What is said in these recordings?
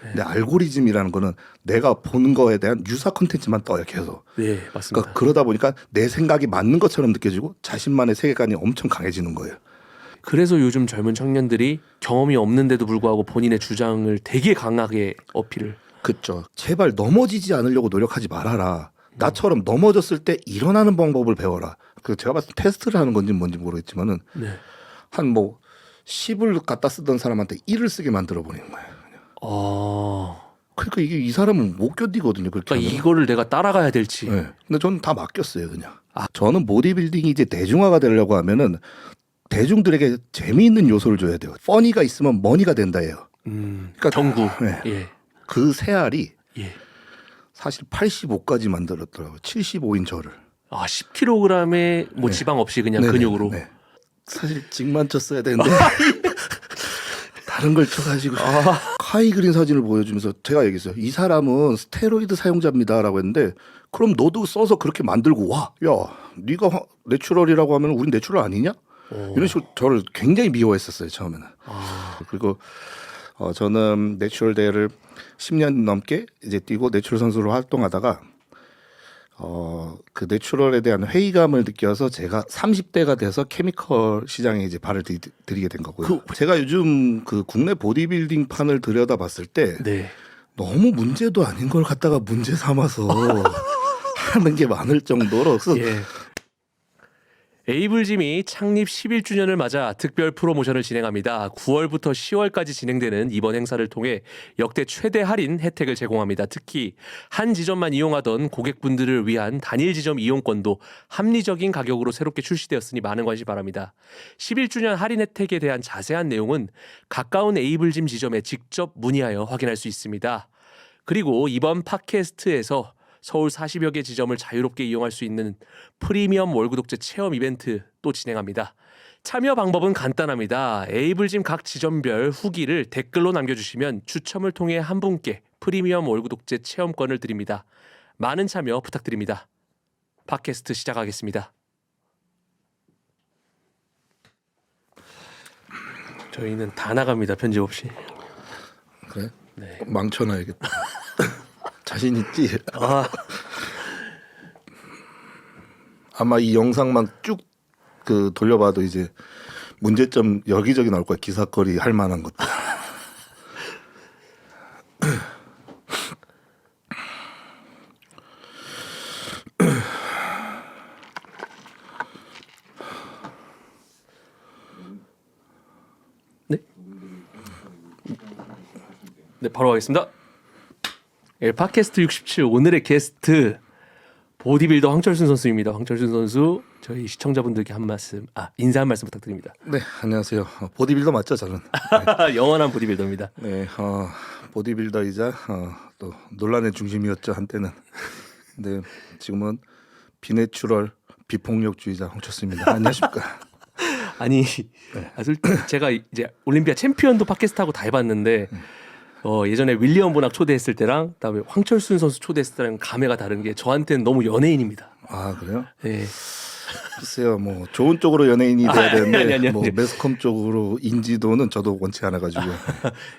근데 알고리즘이라는 거는 내가 보는 거에 대한 유사 콘텐츠만 떠요 계속. 네, 맞습니다. 그러니까 그러다 보니까 내 생각이 맞는 것처럼 느껴지고 자신만의 세계관이 엄청 강해지는 거예요. 그래서 요즘 젊은 청년들이 경험이 없는데도 불구하고 본인의 주장을 되게 강하게 어필을. 그렇죠. 제발 넘어지지 않으려고 노력하지 말아라. 나처럼 넘어졌을 때 일어나는 방법을 배워라. 그 제가 봤을 때 테스트를 하는 건지 뭔지 모르겠지만은 네. 한 뭐 10을 갖다 쓰던 사람한테 1을 쓰게 만들어 버리는 거예요. 그러니까 이게 이 사람은 못 견디거든요. 그렇게 그러니까 하면. 이거를 내가 따라가야 될지. 네. 근데 저는 다 맡겼어요, 그냥. 저는 보디빌딩이 이제 대중화가 되려고 하면은 대중들에게 재미있는 요소를 줘야 돼요. 퍼니가 있으면 머니가 된다예요. 그러니까 정구. 네. 예. 그 새알이 예. 사실 85까지 만들었더라고요. 75인 저를. 10kg의 뭐 지방 없이 그냥 네네, 근육으로. 네. 사실 직만 쳤어야 되는데 다른 걸 쳐가지고 카이 그린 사진을 보여주면서 제가 얘기했어요. 이 사람은 스테로이드 사용자입니다라고 했는데 그럼 너도 써서 그렇게 만들고 와. 야, 네가 내추럴이라고 하면 우린 내추럴 아니냐? 이런 식으로 저를 굉장히 미워했었어요 처음에는. 그리고 저는 내추럴 대회를 10년 넘게 이제 뛰고 내추럴 선수로 활동하다가 그 내추럴에 대한 회의감을 느껴서 제가 30대가 돼서 케미컬 시장에 이제 발을 들이게 된 거고요. 제가 요즘 그 국내 보디빌딩 판을 들여다봤을 때 네. 너무 문제도 아닌 걸 갖다가 문제 삼아서 하는 게 많을 정도로 그래서 예. 에이블짐이 창립 11주년을 맞아 특별 프로모션을 진행합니다. 9월부터 10월까지 진행되는 이번 행사를 통해 역대 최대 할인 혜택을 제공합니다. 특히 한 지점만 이용하던 고객분들을 위한 단일 지점 이용권도 합리적인 가격으로 새롭게 출시되었으니 많은 관심 바랍니다. 11주년 할인 혜택에 대한 자세한 내용은 가까운 에이블짐 지점에 직접 문의하여 확인할 수 있습니다. 그리고 이번 팟캐스트에서 서울 40여 개 지점을 자유롭게 이용할 수 있는 프리미엄 월구독제 체험 이벤트 또 진행합니다. 참여 방법은 간단합니다. 에이블짐 각 지점별 후기를 댓글로 남겨주시면 추첨을 통해 한 분께 프리미엄 월구독제 체험권을 드립니다. 많은 참여 부탁드립니다. 팟캐스트 시작하겠습니다. 저희는 다 나갑니다. 편집 없이. 그래? 네. 망쳐놔야겠다. 자신 있지? 아마 이 영상만 쭉 그 돌려봐도 이제 문제점 여기저기 나올 거야. 기사거리 할 만한 것들. 네? 네, 바로 가겠습니다. 예, 팟캐스트 67 오늘의 게스트 보디빌더 황철순 선수입니다. 황철순 선수 저희 시청자분들께 한 말씀, 인사 한 말씀 부탁드립니다. 네, 안녕하세요. 보디빌더 맞죠, 저는? 영원한 보디빌더입니다. 네, 보디빌더이자 또 논란의 중심이었죠 한때는. 근데 지금은 비내추럴 비폭력주의자 황철수입니다. 안녕하십니까? 아니, 솔직히 제가 이제 올림피아 챔피언도 팟캐스트하고 다 해봤는데 예전에 윌리엄 보낙 초대했을 때랑 그다음에 황철순 선수 초대했을 때랑 감회가 다른 게 저한테는 너무 연예인입니다. 아 그래요? 네. 글쎄요, 뭐 좋은 쪽으로 연예인이 돼야 되는데 아니. 뭐 매스컴 쪽으로 인지도는 저도 원치 않아가지고.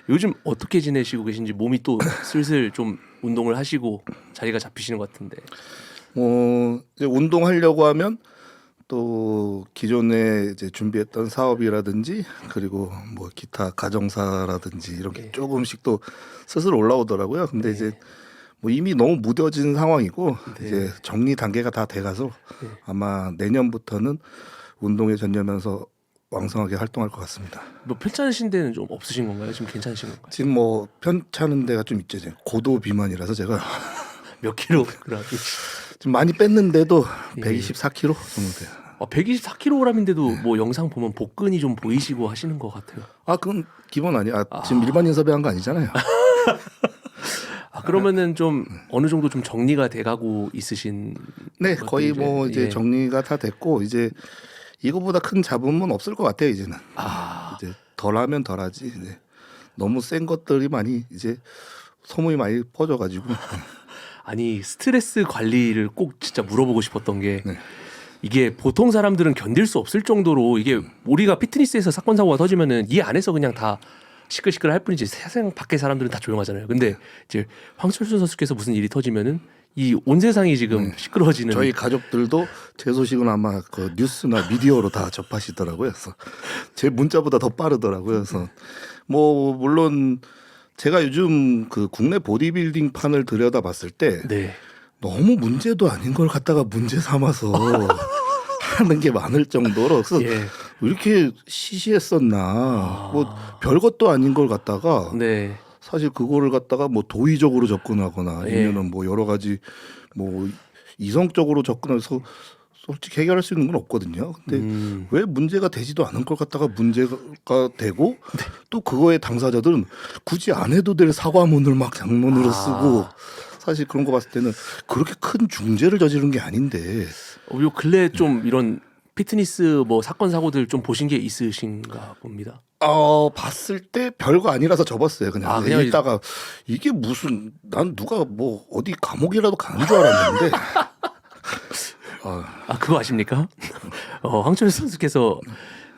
요즘 어떻게 지내시고 계신지 몸이 또 슬슬 좀 운동을 하시고 자리가 잡히시는 것 같은데. 뭐 이제 운동하려고 하면 또 기존에 이제 준비했던 사업이라든지 그리고 뭐 기타 가정사라든지 이런 게 조금씩 또 스스로 올라오더라고요. 근데 이제 뭐 이미 너무 무뎌진 상황이고 이제 정리 단계가 다 돼가서 아마 내년부터는 운동에 전념해서 왕성하게 활동할 것 같습니다. 뭐 편찮으신 데는 좀 없으신 건가요? 지금 괜찮으신 건가요? 지금 뭐 편찮은 데가 좀 있죠. 지금 고도 비만이라서 제가 몇 킬로그램? 지금 많이 뺐는데도 124kg 정도 돼요. 124kg인데도 뭐 영상 보면 복근이 좀 보이시고 하시는 것 같아요. 그건 기본 아니야. 지금 일반인 섭외한 거 아니잖아요. 그러면은 좀 어느 정도 좀 정리가 돼가고 있으신? 네, 거의 뭐 이제 예. 정리가 다 됐고 이제 이거보다 큰 잡음은 없을 것 같아요. 이제는 이제 덜하면 덜하지. 이제 너무 센 것들이 많이 이제 소문이 많이 퍼져가지고. 아니 스트레스 관리를 꼭 진짜 물어보고 싶었던 게 네. 이게 보통 사람들은 견딜 수 없을 정도로 이게 우리가 피트니스에서 사건 사고가 터지면은 이 안에서 그냥 다 시끌시끌할 뿐이지 세상 밖의 사람들은 다 조용하잖아요. 근데 이제 황철수 선수께서 무슨 일이 터지면은 이 온 세상이 지금 시끄러워지는. 저희 가족들도 제 소식은 아마 그 뉴스나 미디어로 다 접하시더라고요. 그래서 제 문자보다 더 빠르더라고요. 그래서 뭐 물론 제가 요즘 그 국내 보디빌딩 판을 들여다봤을 때 네. 너무 문제도 아닌 걸 갖다가 문제 삼아서 하는 게 많을 정도로 그래서 예. 왜 이렇게 시시했었나. 뭐 별것도 아닌 걸 갖다가 네. 사실 그거를 갖다가 뭐 도의적으로 접근하거나 예. 아니면은 뭐 여러 가지 뭐 이성적으로 접근해서 솔직히 해결할 수 있는 건 없거든요. 근데 왜 문제가 되지도 않은 걸 갖다가 문제가 되고 또 그거에 당사자들은 굳이 안 해도 될 사과문을 막 장문으로 쓰고 사실 그런 거 봤을 때는 그렇게 큰 중죄를 저지른 게 아닌데 요 근래 좀 이런 피트니스 뭐 사건 사고들 좀 보신 게 있으신가 봅니다. 봤을 때 별거 아니라서 접었어요. 그냥 그냥 읽다가 이게 무슨 난 누가 뭐 어디 감옥이라도 가는 줄 알았는데 그거 아십니까? 황철수 선수께서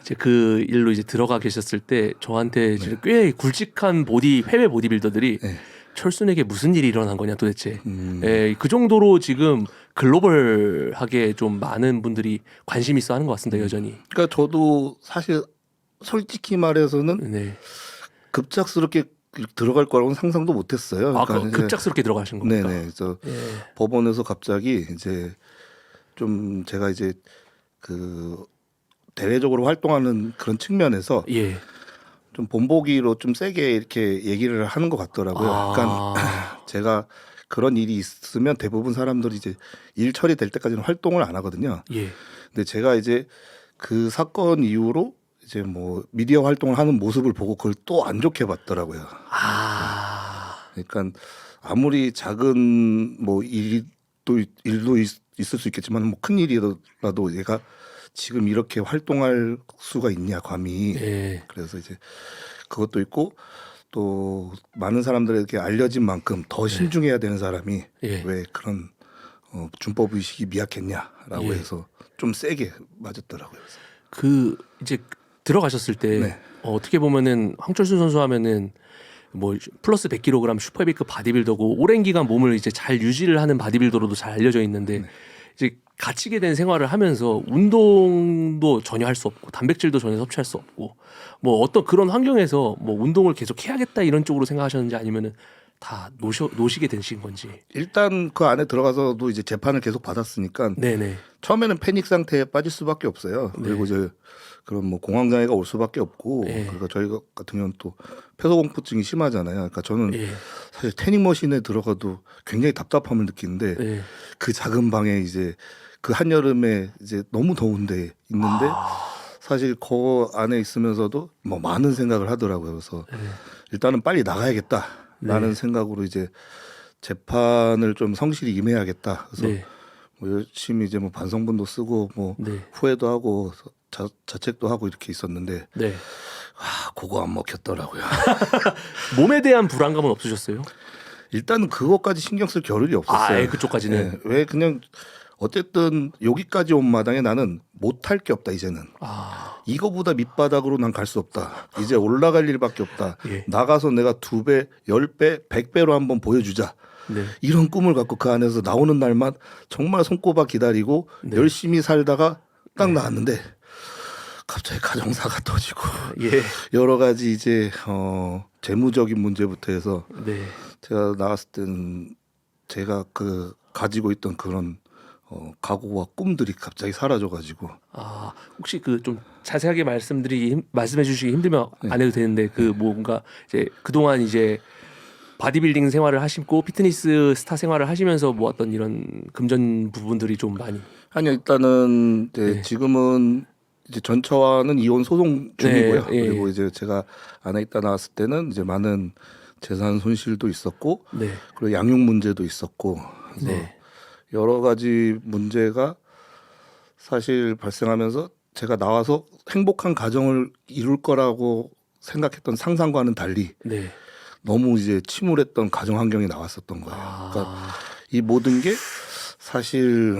이제 그 일로 이제 들어가 계셨을 때 저한테 이제 꽤 굵직한 해외 보디빌더들이 네. 철순에게 무슨 일이 일어난 거냐 도대체. 예, 그 정도로 지금 글로벌하게 좀 많은 분들이 관심 있어 하는 것 같습니다. 여전히. 그러니까 저도 사실 솔직히 말해서는 네. 급작스럽게 들어갈 거라고는 상상도 못했어요. 그 이제 급작스럽게 들어가신 겁니까? 네네. 그래서 예. 법원에서 갑자기 이제 좀 제가 이제 그 대외적으로 활동하는 그런 측면에서 예. 좀 본보기로 좀 세게 이렇게 얘기를 하는 것 같더라고요. 그러니까 제가 그런 일이 있으면 대부분 사람들이 이제 일 처리될 때까지는 활동을 안 하거든요. 예. 근데 제가 이제 그 사건 이후로 이제 뭐 미디어 활동을 하는 모습을 보고 그걸 또 안 좋게 봤더라고요. 그러니까 아무리 작은 뭐 일도 있을 수 있겠지만 뭐 큰 일이라도 얘가 지금 이렇게 활동할 수가 있냐 감히. 예. 그래서 이제 그것도 있고 또 많은 사람들에게 알려진 만큼 더 신중해야 되는 사람이 예. 왜 그런 준법 의식이 미약했냐라고 예. 해서 좀 세게 맞았더라고요. 그래서. 그 이제 들어가셨을 때 네. 어떻게 보면은 황철수 선수 하면은 뭐 플러스 100kg 슈퍼헤비급 바디빌더고 오랜 기간 몸을 이제 잘 유지를 하는 바디빌더로도 잘 알려져 있는데 이제 갇히게 된 생활을 하면서 운동도 전혀 할 수 없고 단백질도 전혀 섭취할 수 없고 뭐 어떤 그런 환경에서 뭐 운동을 계속 해야겠다 이런 쪽으로 생각하셨는지 아니면은 다 노시게 되신 건지. 일단 그 안에 들어가서도 이제 재판을 계속 받았으니까 네네. 처음에는 패닉 상태에 빠질 수밖에 없어요. 그리고 이제 그런 뭐 공황장애가 올 수밖에 없고 네. 그러니까 저희 같은 경우는 또 폐소공포증이 심하잖아요. 그러니까 저는 예. 사실 태닝머신에 들어가도 굉장히 답답함을 느끼는데 예. 그 작은 방에 이제 그 한여름에 이제 너무 더운데 있는데 사실 그 안에 있으면서도 뭐 많은 생각을 하더라고요. 그래서 일단은 빨리 나가야겠다라는 생각으로 이제 재판을 좀 성실히 임해야겠다. 그래서 네. 뭐 열심히 이제 뭐 반성문도 쓰고 뭐 네. 후회도 하고 자책도 하고 이렇게 있었는데 네. 그거 안 먹혔더라고요. 몸에 대한 불안감은 없으셨어요? 일단은 그것까지 신경 쓸 겨를이 없었어요. 그쪽까지는. 네. 왜 그냥 어쨌든 여기까지 온 마당에 나는 못할 게 없다 이제는. 이거보다 밑바닥으로 난 갈 수 없다. 이제 올라갈 일밖에 없다. 예. 나가서 내가 2배, 10배, 100배로 한번 보여주자. 네. 이런 꿈을 갖고 그 안에서 나오는 날만 정말 손꼽아 기다리고 열심히 살다가 딱 나왔는데 갑자기 가정사가 터지고 예. 여러 가지 이제 재무적인 문제부터 해서 네. 제가 나왔을 때는 제가 그 가지고 있던 그런 각오와 꿈들이 갑자기 사라져가지고 혹시 그 좀 자세하게 말씀해 주시기 힘들면 안 해도 되는데 그 뭔가 이제 그동안 이제 바디빌딩 생활을 하시고 피트니스 스타 생활을 하시면서 뭐 어떤 이런 금전 부분들이 좀 많이. 아니요 일단은 이제 지금은 이제 전처와는 이혼 소송 중이고요. 예. 그리고 이제 제가 안에 있다 나왔을 때는 이제 많은 재산 손실도 있었고 네. 그리고 양육 문제도 있었고 그래서 네. 여러 가지 문제가 사실 발생하면서 제가 나와서 행복한 가정을 이룰 거라고 생각했던 상상과는 달리 네. 너무 이제 침울했던 가정 환경이 나왔었던 거예요. 그러니까 이 모든 게 사실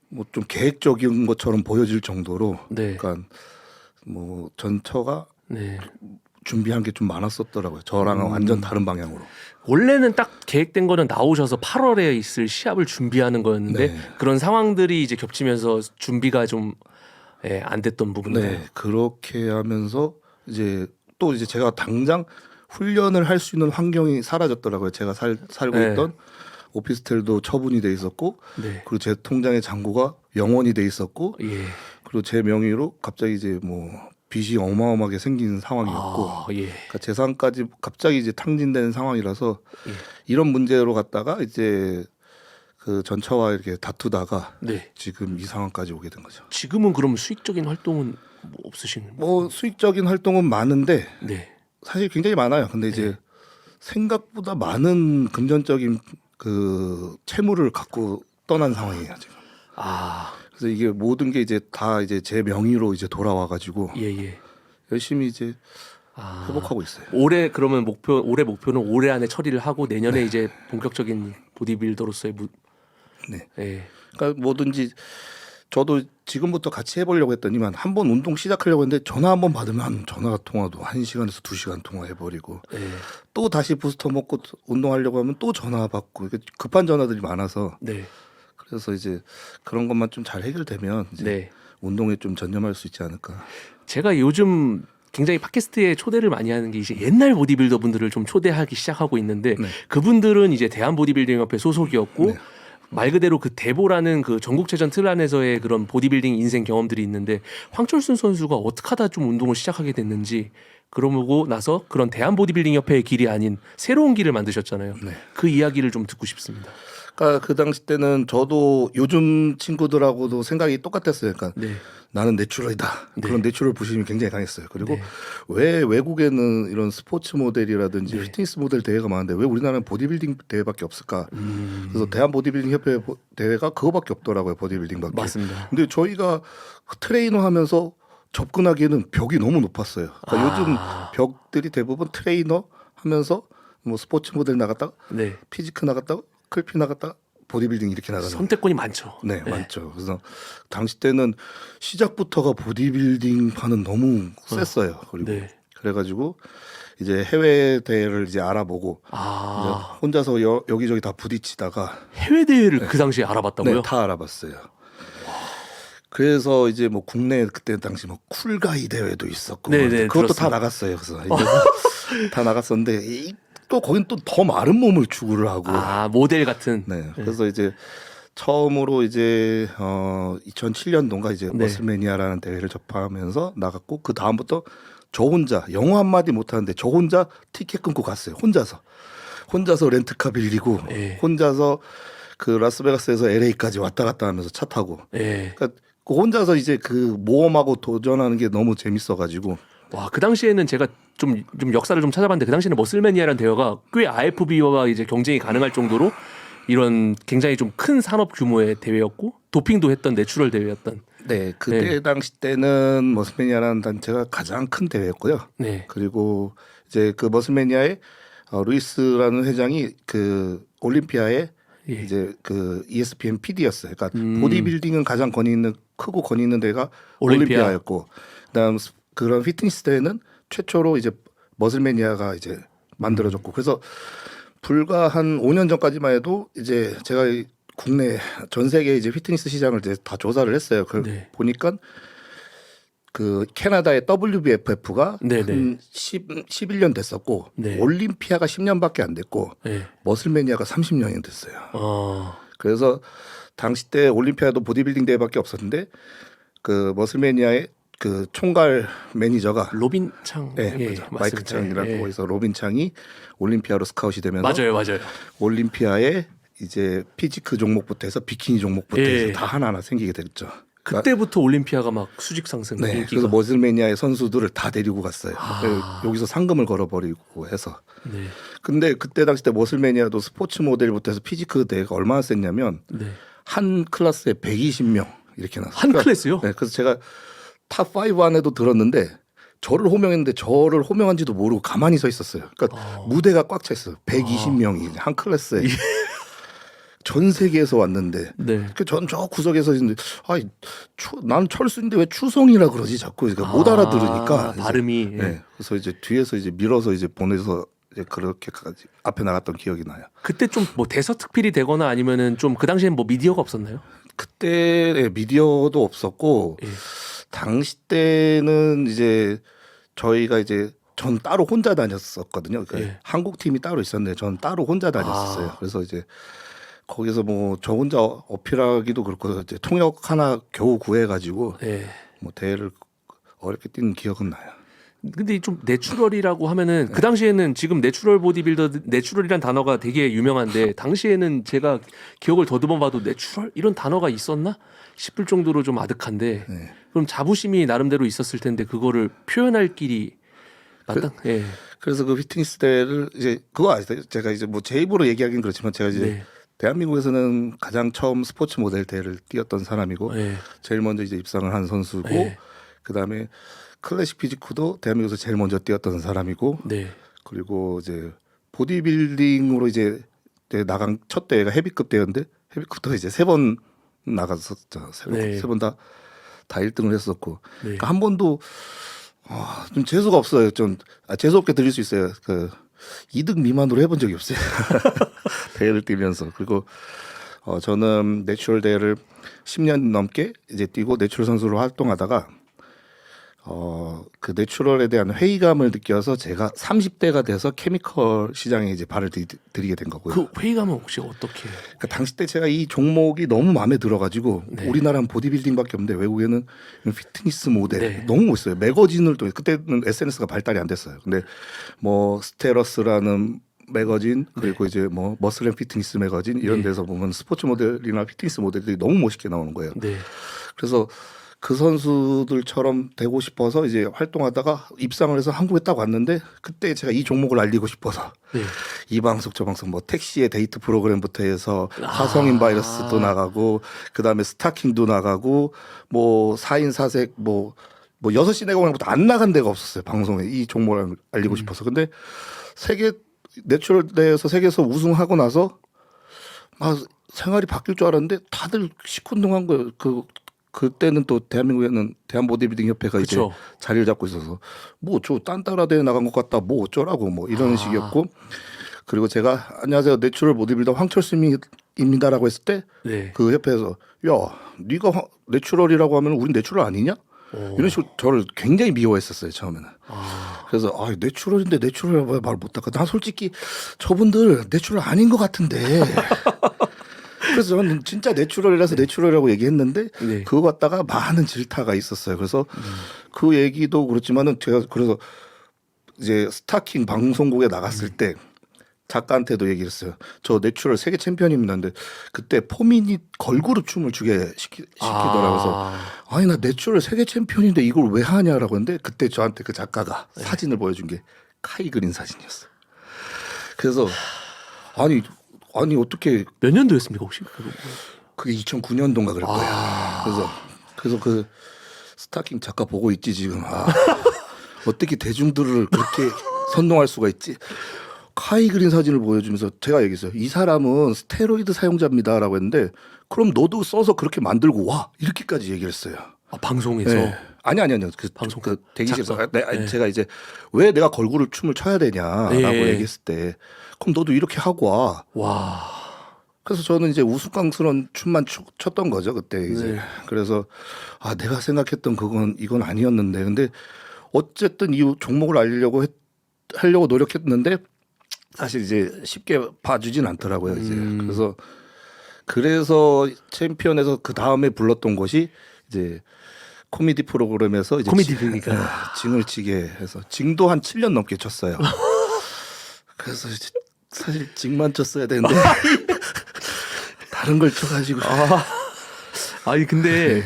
뭐 좀 계획적인 것처럼 보여질 정도로 네. 그러니까 뭐 전처가 네. 준비한 게 좀 많았었더라고요. 저랑은 완전 다른 방향으로. 원래는 딱 계획된 거는 나오셔서 8월에 있을 시합을 준비하는 거였는데 네. 그런 상황들이 이제 겹치면서 준비가 좀 안 됐던 부분들. 네, 그렇게 하면서 이제 또 이제 제가 당장 훈련을 할 수 있는 환경이 사라졌더라고요. 제가 살고 네. 있던 오피스텔도 처분이 돼 있었고, 네. 그리고 제 통장의 잔고가 영원이 돼 있었고, 예. 그리고 제 명의로 갑자기 이제 뭐 빚이 어마어마하게 생긴 상황이었고, 아, 예. 그러니까 재산까지 갑자기 이제 탕진되는 상황이라서 예. 이런 문제로 갔다가 이제 그 전처와 이렇게 다투다가 네. 지금 이 상황까지 오게 된 거죠. 지금은 그럼 수익적인 활동은 뭐 없으신? 뭐 수익적인 활동은 많은데 네. 사실 굉장히 많아요. 근데 이제 생각보다 많은 금전적인 그 채무를 갖고 떠난 상황이에요 지금. 아, 그래서 이게 모든 게 이제 다 이제 제 명의로 이제 돌아와가지고 예. 열심히 이제 아, 회복하고 있어요. 올해 그러면 올해 목표는 올해 안에 처리를 하고 내년에 이제 본격적인 보디빌더로서의 네. 예. 그러니까 뭐든지 저도 지금부터 같이 해보려고 했더니만 한 번 운동 시작하려고 했는데 전화 한 번 받으면 전화 통화도 1시간에서 2시간 통화해버리고 예. 또 다시 부스터 먹고 운동하려고 하면 또 전화 받고 이게 급한 전화들이 많아서 네. 그래서 이제 그런 것만 좀 잘 해결되면 이제 네. 운동에 좀 전념할 수 있지 않을까. 제가 요즘 굉장히 팟캐스트에 초대를 많이 하는 게 이제 옛날 보디빌더 분들을 좀 초대하기 시작하고 있는데 네. 그분들은 이제 대한 보디빌딩 협회 소속이었고 네. 말 그대로 그 대보라는 그 전국체전 틀 안에서의 그런 보디빌딩 인생 경험들이 있는데 황철순 선수가 어떻게 하다 좀 운동을 시작하게 됐는지 그러고 나서 그런 대한 보디빌딩 협회의 길이 아닌 새로운 길을 만드셨잖아요. 네. 그 이야기를 좀 듣고 싶습니다. 그러니까 그 당시 때는 저도 요즘 친구들하고도 생각이 똑같았어요. 그러니까 네. 나는 내추럴이다. 네. 그런 내추럴 부심이 굉장히 강했어요. 그리고 네. 왜 외국에는 이런 스포츠 모델이라든지 네. 피트니스 모델 대회가 많은데 왜 우리나라는 보디빌딩 대회밖에 없을까? 그래서 대한 보디빌딩 협회 대회가 그거밖에 없더라고요. 보디빌딩밖에. 맞습니다. 근데 저희가 트레이너 하면서 접근하기에는 벽이 너무 높았어요. 그러니까 요즘 벽들이 대부분 트레이너 하면서 뭐 스포츠 모델 나갔다가 네. 피지크 나갔다가 클피 나갔다가 보디빌딩 이렇게 나가는. 선택권이 많죠. 네, 많죠. 그래서 당시 때는 시작부터가 보디빌딩 파는 너무 셌어요. 그리고 네. 그래가지고 이제 해외 대회를 이제 알아보고 아, 이제 혼자서 여기저기 다 부딪히다가 해외 대회를 그 당시에 알아봤다고요? 네, 다 알아봤어요. 그래서 이제 뭐 국내 그때 당시 뭐 쿨가이 대회도 있었고 네, 뭐 네, 그것도 들었습니다. 다 나갔어요. 그래서 다 나갔었는데 또 거긴 또 더 마른 몸을 추구를 하고 아, 모델 같은. 네. 그래서 이제 처음으로 이제 2007년도인가 이제 네. 머슬매니아라는 대회를 접하면서 나갔고 그 다음부터 저 혼자 영어 한마디 못하는데 저 혼자 티켓 끊고 갔어요. 혼자서 렌트카 빌리고 예. 혼자서 그 라스베가스에서 LA까지 왔다 갔다 하면서 차 타고 예. 그러니까 그 혼자서 이제 그 모험하고 도전하는 게 너무 재밌어가지고 와, 그 당시에는 제가 좀 역사를 좀 찾아봤는데 그 당시에는 머슬매니아라는 대회가 꽤 IFB와 이제 경쟁이 가능할 정도로 이런 굉장히 좀 큰 산업 규모의 대회였고 도핑도 했던 내추럴 대회였던. 네 그때 당시 때는 머슬매니아라는 단체가 가장 큰 대회였고요. 네. 그리고 이제 그 머슬매니아의 루이스라는 회장이 그 올림피아에 예. 이제 그 ESPN PD였어요. 그러니까 보디빌딩은 가장 크고 권위 있는 데가 올림피아. 올림피아였고, 그다음 그런 피트니스 대회는 최초로 이제 머슬매니아가 이제 만들어졌고, 그래서 불과 한 5년 전까지만 해도 이제 제가 국내 전 세계 이제 피트니스 시장을 이제 다 조사를 했어요. 그 네. 보니까 그 캐나다의 WBFF가 네네. 한 11년 됐었고 네. 올림피아가 10년밖에 안 됐고 네. 머슬매니아가 30년이 됐어요. 어. 그래서 당시 때 올림피아도 보디빌딩 대회밖에 없었는데 그 머슬매니아의 그 총괄 매니저가 로빈 창. 네, 예, 맞아. 맞습니다. 마이크 창이라고 예. 해서 로빈 창이 올림피아로 스카웃이 되면서 맞아요. 올림피아에 이제 피지크 종목부터 해서 비키니 종목부터 예. 해서 다 하나하나 생기게 됐죠. 그때부터 올림피아가 막 수직 상승 네, 인기가. 그래서 머슬매니아의 선수들을 다 데리고 갔어요. 아. 여기서 상금을 걸어버리고 해서. 네. 근데 그때 당시 때 머슬매니아도 스포츠 모델부터 해서 피지크 대회가 얼마나 셌냐면 네. 한 클래스에 120명 이렇게 나왔어요. 한 클래스요? 네, 그래서 제가 탑5 안에도 들었는데 저를 호명했는데 저를 호명한지도 모르고 가만히 서 있었어요. 그러니까 무대가 꽉 차 있어요. 120명이 한 클래스에. 전 세계에서 왔는데 네. 전 저 구석에서 있는데 난 철수인데 왜 추성이라 그러지 자꾸 그러니까 못 알아들으니까 발음이 이제, 네. 그래서 이제 뒤에서 이제 밀어서 이제 보내서 이제 그렇게까지 앞에 나갔던 기억이 나요. 그때 좀 뭐 대서특필이 되거나 아니면은 좀 그 당시엔 뭐 미디어가 없었나요? 그때 미디어도 없었고 예. 당시 때는 이제 저희가 이제 전 따로 혼자 다녔었거든요. 그러니까 예. 한국 팀이 따로 있었는데 전 따로 혼자 다녔었어요. 그래서 이제 거기서 뭐 저 혼자 어필하기도 그렇고 이제 통역 하나 겨우 구해가지고 예. 뭐 대회를 어렵게 뛴 기억은 나요. 근데 좀 내추럴이라고 하면은 그 당시에는 지금 내추럴 보디빌더 내추럴이란 단어가 되게 유명한데 당시에는 제가 기억을 더듬어 봐도 내추럴 이런 단어가 있었나 싶을 정도로 좀 아득한데 네. 그럼 자부심이 나름대로 있었을 텐데 그거를 표현할 길이 마땅. 예. 그래서 그 피트니스 대회를 이제 그거 아세요? 제가 이제 뭐 제 입으로 얘기하긴 그렇지만 제가 이제 네. 대한민국에서는 가장 처음 스포츠 모델 대회를 뛰었던 사람이고 예. 제일 먼저 이제 입상을 한 선수고 예. 그다음에 클래식 피지크도 대한민국에서 제일 먼저 뛰었던 사람이고 네. 그리고 이제 보디빌딩으로 이제 나간 첫 대회가 헤비급 대회인데 헤비급도 이제 3번 나갔었죠. 네. 세 번 다 1등을 했었고 네. 그러니까 한 번도 좀 재수가 없어요. 좀 재수 없게 들릴 수 있어요. 그 2등 미만으로 해본 적이 없어요. 대회를 뛰면서 그리고 저는 내추럴 대회를 10년 넘게 이제 뛰고 내추럴 선수로 활동하다가 그 내추럴에 대한 회의감을 느껴서 제가 30대가 돼서 케미컬 시장에 이제 발을 들이게 된 거고요. 그 회의감은 혹시 어떻게? 그러니까 당시 때 제가 이 종목이 너무 마음에 들어가지고 네. 우리나라는 보디빌딩밖에 없는데 외국에는 피트니스 모델 네. 너무 멋있어요. 매거진을 또 그때는 SNS가 발달이 안 됐어요. 근데 뭐 스테러스라는 매거진 그리고 이제 뭐 머슬앤 피트니스 매거진 이런 네. 데서 보면 스포츠 모델이나 피트니스 모델들이 너무 멋있게 나오는 거예요. 네. 그래서 그 선수들처럼 되고 싶어서 이제 활동하다가 입상을 해서 한국에 딱 왔는데 그때 제가 이 종목을 알리고 싶어서 네. 이 방송 저 방송 뭐 택시의 데이트 프로그램부터 해서 화성인 바이러스도 나가고 그다음에 스타킹도 나가고 뭐 4인 4색 뭐 6시 내공부터 안 나간 데가 없었어요. 방송에 이 종목을 알리고 싶어서. 근데 세계 내추럴 대회에서 세계에서 우승하고 나서 생활이 바뀔 줄 알았는데 다들 시큰둥한 거예요. 그때는 또 대한민국에는 대한 보디빌딩 협회가 그쵸. 이제 자리를 잡고 있어서 뭐 저 딴따라 대회 나간 것 같다 뭐 어쩌라고 뭐 이런 식이었고 그리고 제가 안녕하세요 내추럴 보디빌더 황철수입니다라고 했을 때 네. 그 협회에서 야 네가 내추럴이라고 하면 우린 내추럴 아니냐 이런 식으로 저를 굉장히 미워했었어요 처음에는. 그래서 내추럴인데 내추럴이라고 말 못할까 난 솔직히 저분들 내추럴 아닌 것 같은데 그래서 저는 진짜 내추럴이라서 내추럴이라고 얘기했는데 네. 그거 갖다가 많은 질타가 있었어요. 그래서 그 얘기도 그렇지만은 제가 그래서 이제 스타킹 방송국에 나갔을 때 작가한테도 얘기했어요. 저 내추럴 세계 챔피언입니다. 근데 그때 포미닛 걸그룹 춤을 추게 시키더라고요. 그래서 아니 나 내추럴 세계 챔피언인데 이걸 왜 하냐라고 했는데 그때 저한테 그 작가가 사진을 보여준 게 카이 그린 사진이었어요. 그래서 아니 어떻게 몇 년도였습니까 혹시? 그게 2009년도인가 그럴 거예요. 그래서 그 스타킹 작가 보고 있지 지금. 어떻게 대중들을 그렇게 선동할 수가 있지? 카이 그린 사진을 보여주면서 제가 얘기했어요. 이 사람은 스테로이드 사용자입니다라고 했는데 그럼 너도 써서 그렇게 만들고 와 이렇게까지 얘기를 했어요. 방송에서. 네. 아니요. 방송 그 대기실에서 네. 제가 이제 왜 내가 걸그룹 춤을 춰야 되냐라고 예. 얘기했을 때 그럼 너도 이렇게 하고 와. 와. 그래서 저는 이제 우스꽝스러운 춤만 췄던 거죠 그때 이제. 네. 그래서 내가 생각했던 이건 아니었는데 근데 어쨌든 이 종목을 하려고 노력했는데 사실 이제 쉽게 봐주진 않더라고요 이제. 그래서 챔피언에서 그 다음에 불렀던 곳이 이제 코미디 프로그램에서 이제 코미디니까 징을 치게 해서 징도 한 7년 넘게 쳤어요. 그래서 이제 사실 징만 쳤어야 되는데 다른 걸 쳐가지고. 아니 근데 네.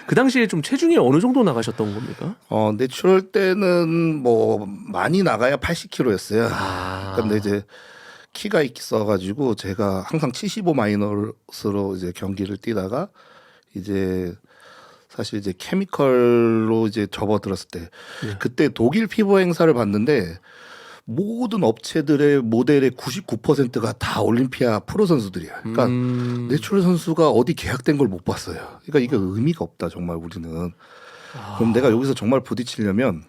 그 당시에 좀 체중이 어느 정도 나가셨던 겁니까? 내추럴 때는 뭐 많이 나가야 80kg였어요. 근데 이제 키가 있어가지고 제가 항상 75 마이너스로 이제 경기를 뛰다가 이제 사실 이제 케미컬로 이제 접어들었을 때 그때 독일 피부 행사를 봤는데 모든 업체들의 모델의 99%가 다 올림피아 프로 선수들이야. 그러니까 내추럴 선수가 어디 계약된 걸 못 봤어요. 그러니까 이게 의미가 없다 정말 우리는. 그럼 내가 여기서 정말 부딪히려면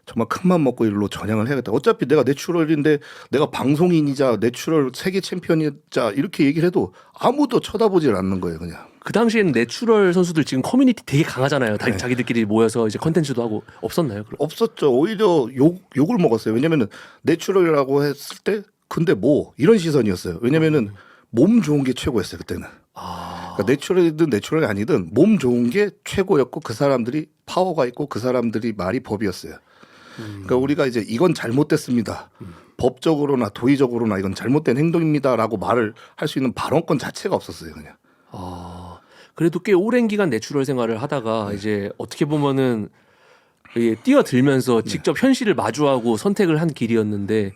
정말 큰맘 먹고 일로 전향을 해야겠다. 어차피 내가 내추럴인데 내가 방송인이자 내추럴 세계 챔피언이자 이렇게 얘기를 해도 아무도 쳐다보질 않는 거예요, 그냥. 그 당시에는 내추럴 선수들 지금 커뮤니티 되게 강하잖아요. 네. 자기들끼리 모여서 이제 컨텐츠도 하고 없었나요? 그럼? 없었죠. 오히려 욕을 먹었어요. 왜냐면은 내추럴이라고 했을 때 근데 뭐 이런 시선이었어요. 왜냐면은 몸 좋은 게 최고였어요, 그때는. 그러니까 내추럴이든 내추럴이 아니든 몸 좋은 게 최고였고 그 사람들이 파워가 있고 그 사람들이 말이 법이었어요. 그러니까 우리가 이제 이건 잘못됐습니다. 법적으로나 도의적으로나 이건 잘못된 행동입니다라고 말을 할 수 있는 발언권 자체가 없었어요, 그냥. 그래도 꽤 오랜 기간 내추럴 생활을 하다가 이제 어떻게 보면은 이게 뛰어들면서 직접 현실을 마주하고 선택을 한 길이었는데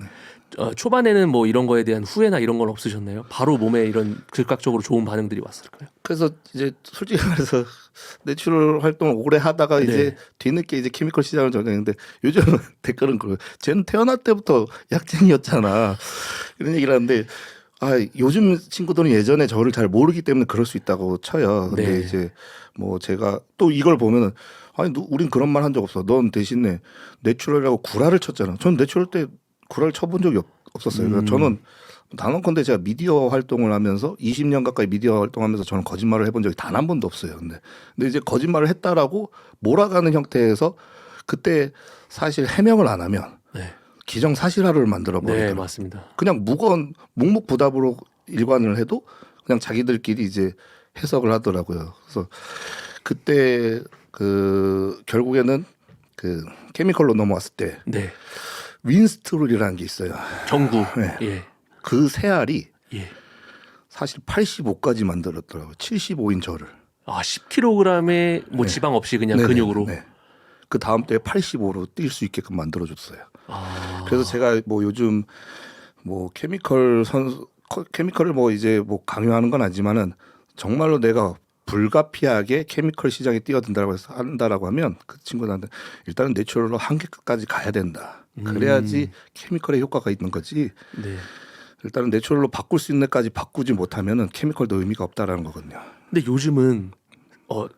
초반에는 뭐 이런 거에 대한 후회나 이런 건 없으셨나요? 바로 몸에 이런 즉각적으로 좋은 반응들이 왔을까요? 그래서 이제 솔직히 말해서 내추럴 활동을 오래 하다가 네. 이제 뒤늦게 이제 케미컬 시장을 전향했는데 요즘은 댓글은 그래요. 쟤는 태어날 때부터 약쟁이였잖아. 이런 얘기를 하는데 요즘 친구들은 예전에 저를 잘 모르기 때문에 그럴 수 있다고 쳐요. 근데 네. 이제 뭐 제가 또 이걸 보면은 우린 그런 말 한 적 없어. 넌 대신에 내추럴이라고 구라를 쳤잖아. 전 내추럴 때 구라를 쳐본 적이 없었어요. 그러니까 저는 단언컨대 제가 미디어 활동을 하면서 20년 가까이 미디어 활동하면서 저는 거짓말을 해본 적이 단 한 번도 없어요. 근데 이제 거짓말을 했다라고 몰아가는 형태에서 그때 사실 해명을 안 하면 네. 기정사실화를 만들어 네, 버리더라고요. 맞습니다. 그냥 무거운 묵묵부답으로 일관을 해도 그냥 자기들끼리 이제 해석을 하더라고요. 그래서 그때 결국에는 케미컬로 넘어왔을 때 네. 윈스트롤이라는 게 있어요. 경구. 네. 예. 그 새알이 예. 사실 85까지 만들었더라고요. 75인 저를. 10kg의 뭐 지방 없이 그냥 네네, 근육으로. 네. 그 다음 때 85로 뛸 수 있게끔 만들어줬어요. 그래서 제가 뭐 요즘 뭐 케미컬을 뭐 이제 뭐 강요하는 건 아니지만은 정말로 내가 불가피하게 케미컬 시장에 뛰어든다고 해서 한다라고 하면 그 친구들한테 일단은 내추럴로 한계까지 가야 된다. 그래야지 케미컬의 효과가 있는 거지. 네. 일단은 내추럴로 바꿀 수 있는 데까지 바꾸지 못하면은 케미컬도 의미가 없다라는 거거든요. 근데 요즘은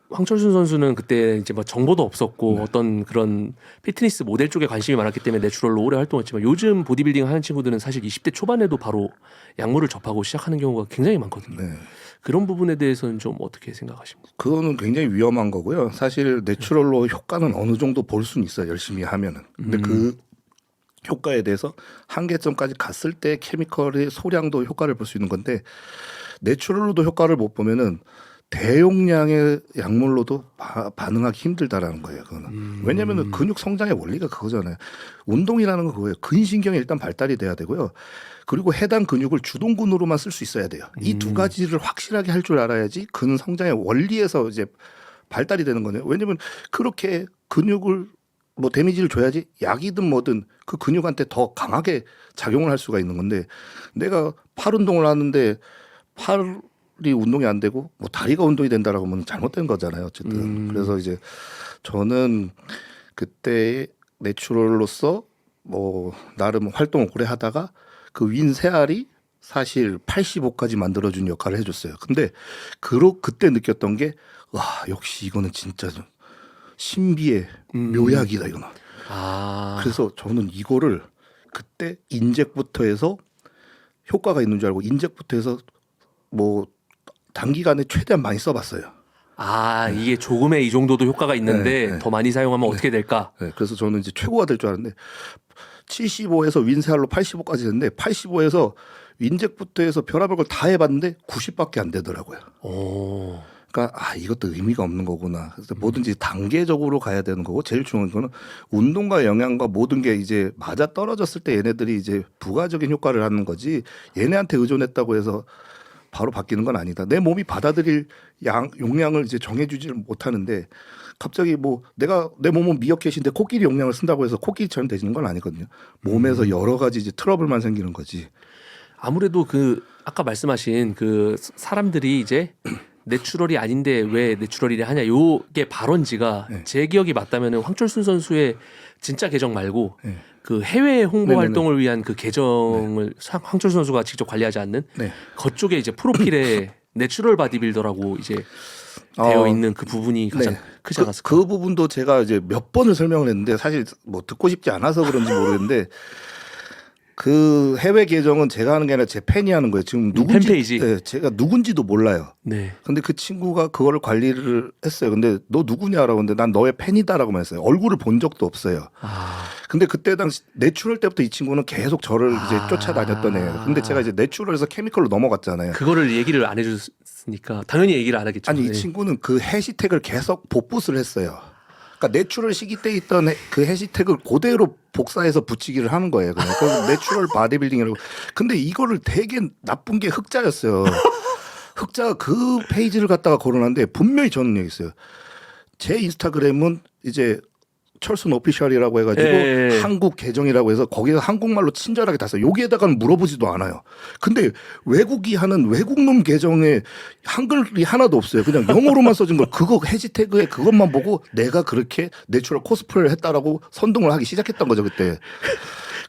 황철순 선수는 그때 이제 뭐 정보도 없었고 어떤 그런 피트니스 모델 쪽에 관심이 많았기 때문에 내추럴로 오래 활동했지만 요즘 보디빌딩 하는 친구들은 사실 20대 초반에도 바로 약물을 접하고 시작하는 경우가 굉장히 많거든요. 네. 그런 부분에 대해서는 좀 어떻게 생각하십니까? 그거는 굉장히 위험한 거고요. 사실 내추럴로 효과는 어느 정도 볼 수는 있어요. 열심히 하면은. 근데 그 효과에 대해서 한계점까지 갔을 때 케미컬의 소량도 효과를 볼 수 있는 건데 내추럴로도 효과를 못 보면은 대용량의 약물로도 반응하기 힘들다라는 거예요. 그거는. 왜냐하면 근육 성장의 원리가 그거잖아요. 운동이라는 건 그거예요. 근신경이 일단 발달이 돼야 되고요. 그리고 해당 근육을 주동근으로만 쓸 수 있어야 돼요. 이 두 가지를 확실하게 할 줄 알아야지 근 성장의 원리에서 이제 발달이 되는 거네요. 왜냐하면 그렇게 근육을 뭐 데미지를 줘야지 약이든 뭐든 그 근육한테 더 강하게 작용을 할 수가 있는 건데 내가 팔 운동을 하는데 팔이 운동이 안 되고 뭐 다리가 운동이 된다라고 하면 잘못된 거잖아요. 어쨌든 그래서 이제 저는 그때 내추럴로서 뭐 나름 활동을 오래 하다가 그 윈 새알이 사실 85까지 만들어준 역할을 해줬어요. 근데 그때 느꼈던 게 와 역시 이거는 진짜 신비의 묘약이다 이거는. 그래서 저는 이거를 그때 인젝부터 해서 효과가 있는 줄 알고 인젝부터 해서 뭐 단기간에 최대한 많이 써봤어요. 이게 조금의 이 정도도 효과가 있는데 네. 더 많이 사용하면 어떻게 될까? 네, 그래서 저는 이제 최고가 될 줄 알았는데 75에서 윈세알로 85까지 됐는데 85에서 인젝부터 해서 별의별 걸 다 해봤는데 90밖에 안 되더라고요. 오. 그러니까 이것도 의미가 없는 거구나. 그래서 뭐든지 단계적으로 가야 되는 거고 제일 중요한 거는 운동과 영양과 모든 게 이제 맞아 떨어졌을 때 얘네들이 이제 부가적인 효과를 하는 거지 얘네한테 의존했다고 해서 바로 바뀌는 건 아니다. 내 몸이 받아들일 용량을 이제 정해주지를 못하는데 갑자기 뭐 내가 내 몸은 미어캣인데 코끼리 용량을 쓴다고 해서 코끼리처럼 되지는 건 아니거든요. 몸에서 여러 가지 이제 트러블만 생기는 거지. 아무래도 아까 말씀하신 사람들이 이제 내추럴이 아닌데 왜 내추럴이라 하냐 요게 발원지가 제 기억이 맞다면은 황철순 선수의 진짜 계정 말고 그 해외 홍보 네네네. 활동을 위한 그 계정을 황철수 선수가 직접 관리하지 않는 네. 그쪽에 이제 프로필에 내추럴 바디빌더라고 이제 되어 있는 그 부분이 가장 네. 크지 않았을까? 그 부분도 제가 이제 몇 번을 설명을 했는데 사실 뭐 듣고 싶지 않아서 그런지 모르겠는데 그 해외 계정은 제가 하는 게 아니라 제 팬이 하는 거예요. 지금 누군지 팬페이지? 네, 제가 누군지도 몰라요. 네. 근데 그 친구가 그거를 관리를 했어요. 근데 너 누구냐라고 했는데 난 너의 팬이다라고만 했어요. 얼굴을 본 적도 없어요. 아, 근데 그때 당시 내추럴 때부터 이 친구는 계속 저를 이제 쫓아다녔던 애예요. 근데 제가 이제 내추럴에서 케미컬로 넘어갔잖아요. 그거를 얘기를 안 해줬으니까 당연히 얘기를 안 하겠죠. 아니 이 네. 친구는 그 해시태그를 계속 복붙을 했어요. 그러니까 내추럴 시기 때 있던 그 해시태그를 그대로 복사해서 붙이기를 하는 거예요. 그래서 내추럴 바디빌딩이라고. 근데 이거를 되게 나쁜 게 흑자였어요. 흑자가 그 페이지를 갖다가 거론하는데 분명히 저는 여기 있어요. 제 인스타그램은 이제 철순 오피셜이라고 해가지고 예. 한국 계정이라고 해서 거기서 한국말로 친절하게 다 써요. 여기에다가는 물어보지도 않아요. 근데 외국이 하는 외국놈 계정에 한글이 하나도 없어요. 그냥 영어로만 써진 걸 그거 해시태그에 그것만 보고 내가 그렇게 내추럴 코스프레를 했다라고 선동을 하기 시작했던 거죠 그때.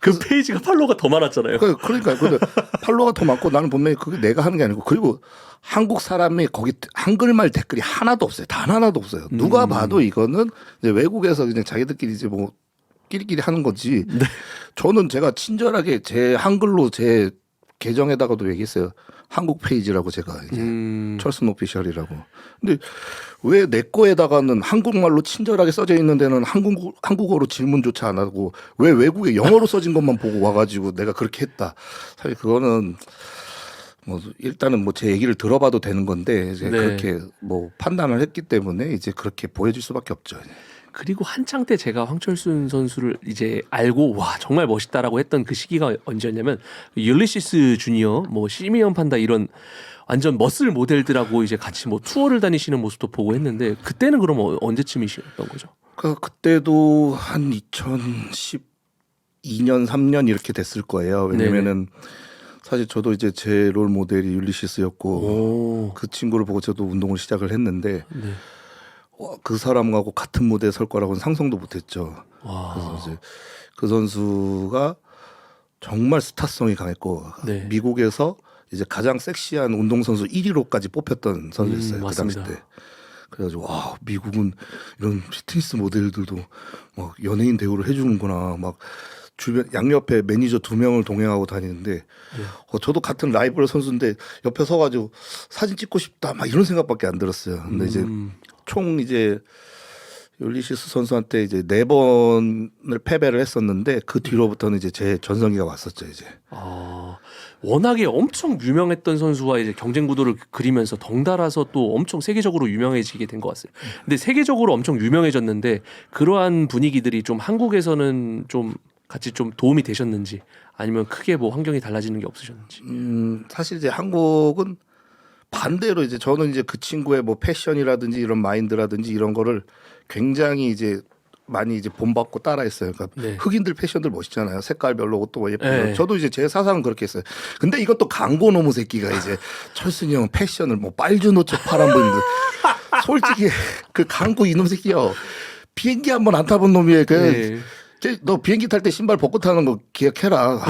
그 페이지가 팔로워가 더 많았잖아요. 그러니까 근데 팔로워가 더 많고 나는 분명히 그게 내가 하는 게 아니고 그리고 한국 사람이 거기 한글말 댓글이 하나도 없어요. 단 하나도 없어요. 누가 봐도 이거는 이제 외국에서 그냥 자기들끼리 이제 뭐 끼리끼리 하는 거지. 저는 제가 친절하게 제 한글로 제 계정에다가도 얘기했어요. 한국 페이지라고 제가 이제 철순 오피셜이라고. 근데 왜 내 거에다가는 한국말로 친절하게 써져 있는 데는 한국어로 질문조차 안 하고 왜 외국에 영어로 써진 것만 보고 와가지고 내가 그렇게 했다. 사실 그거는 뭐 일단은 뭐 제 얘기를 들어봐도 되는 건데 이제 네. 그렇게 뭐 판단을 했기 때문에 이제 그렇게 보여줄 수밖에 없죠. 그리고 한창 때 제가 황철순 선수를 이제 알고 와 정말 멋있다라고 했던 그 시기가 언제였냐면 율리시스 주니어, 뭐 시미언 판다 이런 완전 멋슬 모델들하고 이제 같이 뭐 투어를 다니시는 모습도 보고 했는데 그때는 그럼 언제쯤이셨던 거죠? 그때도 한 2012년 3년 이렇게 됐을 거예요. 왜냐면은 사실 저도 이제 제 롤 모델이 율리시스였고 오. 그 친구를 보고 저도 운동을 시작을 했는데 네. 그 사람하고 같은 무대에 설 거라고는 상상도 못했죠. 와. 그래서 이제 그 선수가 정말 스타성이 강했고 네. 미국에서 이제 가장 섹시한 운동선수 1위로까지 뽑혔던 선수였어요. 그 당시 맞습니다. 때. 그래가지고 와 미국은 이런 피트니스 모델들도 막 연예인 대우를 해주는구나. 막 주변 양옆에 매니저 2명을 동행하고 다니는데 저도 같은 라이벌 선수인데 옆에 서가지고 사진 찍고 싶다 막 이런 생각밖에 안 들었어요. 근데 이제 총 이제 율리시스 선수한테 이제 4번을 패배를 했었는데 그 뒤로부터는 이제 제 전성기가 왔었죠 이제. 아, 워낙에 엄청 유명했던 선수와 이제 경쟁 구도를 그리면서 덩달아서 또 엄청 세계적으로 유명해지게 된 것 같아요. 근데 세계적으로 엄청 유명해졌는데 그러한 분위기들이 좀 한국에서는 좀 같이 좀 도움이 되셨는지 아니면 크게 뭐 환경이 달라지는 게 없으셨는지. 사실 이제 한국은 반대로 이제 저는 이제 그 친구의 뭐 패션이라든지 이런 마인드라든지 이런 거를 굉장히 이제 많이 이제 본받고 따라했어요. 그러니까 네. 흑인들 패션들 멋있잖아요. 색깔별로 옷도 뭐 예쁘고. 네. 저도 이제 제 사상은 그렇게 했어요. 근데 이것도 광고 놈의 새끼가 이제 철순이 형 패션을 뭐 빨주노초 파란 분인데 솔직히 그 광고 이놈 새끼요. 비행기 한 번 안 타본 놈이에요. 네. 너 비행기 탈 때 신발 벗고 타는 거 기억해라.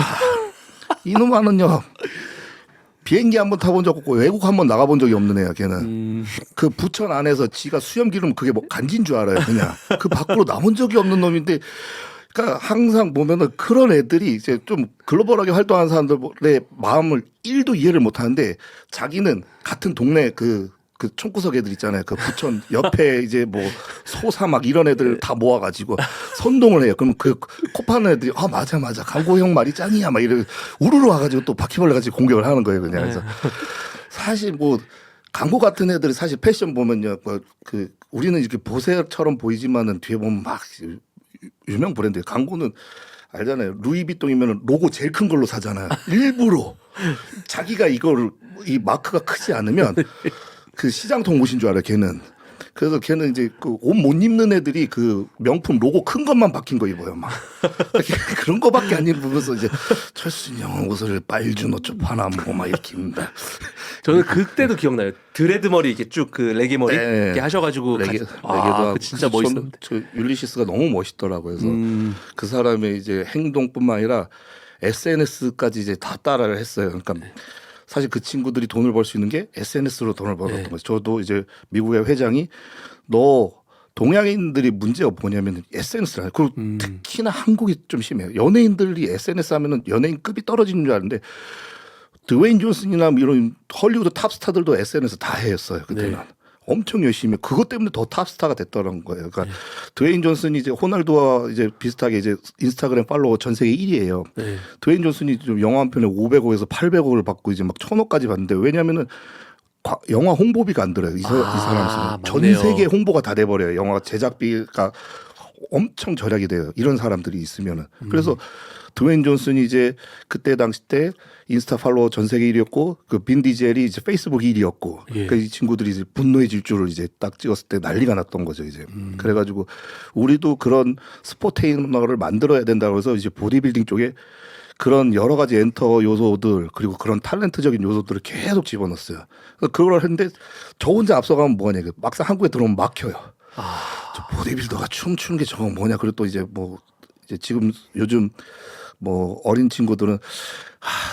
이놈아는요. 비행기 한 번 타본 적 없고 외국 한 번 나가본 적이 없는 애야 걔는. 그 부천 안에서 지가 수염 기르면 그게 뭐 간지인 줄 알아요 그냥. 그 밖으로 나온 적이 없는 놈인데 그러니까 항상 보면은 그런 애들이 이제 좀 글로벌하게 활동하는 사람들의 마음을 1도 이해를 못 하는데 자기는 같은 동네 그 총구석 애들 있잖아요. 그 부천 옆에 이제 뭐 소사 막 이런 애들 다 모아가지고 선동을 해요. 그럼 그 코 파는 애들이 맞아 강고 형 말이 짱이야 막 이래 우르르 와가지고 또 바퀴벌레 같이 공격을 하는 거예요. 그냥 그래서 사실 뭐 강고 같은 애들이 사실 패션 보면요, 그 우리는 이렇게 보세처럼 보이지만은 뒤에 보면 막 유명 브랜드예요. 강고는 알잖아요. 루이비통이면 로고 제일 큰 걸로 사잖아요. 일부러 자기가 이거를 이 마크가 크지 않으면 그 시장통 옷인 줄 알아요. 걔는 그래서 걔는 이제 그 옷 못 입는 애들이 그 명품 로고 큰 것만 박힌 거 입어요, 막. 그런 거밖에 안 입으면서 이제 철순이 형 옷을 빨주 노초 파나 뭐막 이렇게 입는다. 저는 그때도 기억나요. 드레드 머리 이렇게 쭉 그 레게 머리 네. 이렇게 하셔가지고 레게도 그 진짜 멋있었는데. 저 율리시스가 너무 멋있더라고요. 그래서 그 사람의 이제 행동뿐만 아니라 SNS까지 이제 다 따라를 했어요. 그러니까 사실 그 친구들이 돈을 벌 수 있는 게 SNS로 돈을 벌었던 거죠. 저도 이제 미국의 회장이 너 동양인들이 문제가 뭐냐면 SNS라. 그리고 특히나 한국이 좀 심해요. 연예인들이 SNS 하면은 연예인급이 떨어지는 줄 알았는데 드웨인 존슨이나 이런 헐리우드 탑스타들도 SNS 다 했어요. 그때는. 네. 엄청 열심히 그것 때문에 더 탑스타가 됐더라는 거예요. 그러니까 드웨인 존슨이 이제 호날두와 이제 비슷하게 이제 인스타그램 팔로워 전 세계 1위예요. 네. 드웨인 존슨이 좀 영화 한 편에 500억에서 800억을 받고 이제 막 1000억까지 받는데 왜냐면은 영화 홍보비가 안 들어요. 이 사람은 전 맞네요. 세계 홍보가 다 돼버려요. 영화 제작비가 엄청 절약이 돼요. 이런 사람들이 있으면은. 그래서 드웨인 존슨이 이제 그때 당시 때 인스타 팔로워 전 세계 1위였고 그 빈 디젤이 이제 페이스북 1위였고 예. 그 이 친구들이 이제 분노의 질주를 이제 딱 찍었을 때 난리가 났던 거죠 이제. 그래가지고 우리도 그런 스포테이너를 만들어야 된다고 해서 이제 보디빌딩 쪽에 그런 여러 가지 엔터 요소들 그리고 그런 탤런트적인 요소들을 계속 집어넣었어요. 그걸 했는데 저 혼자 앞서가면 뭐하냐. 막상 한국에 들어오면 막혀요. 저 보디빌더가 춤추는 게 저거 뭐냐. 그리고 또 이제 뭐 이제 지금 요즘 뭐 어린 친구들은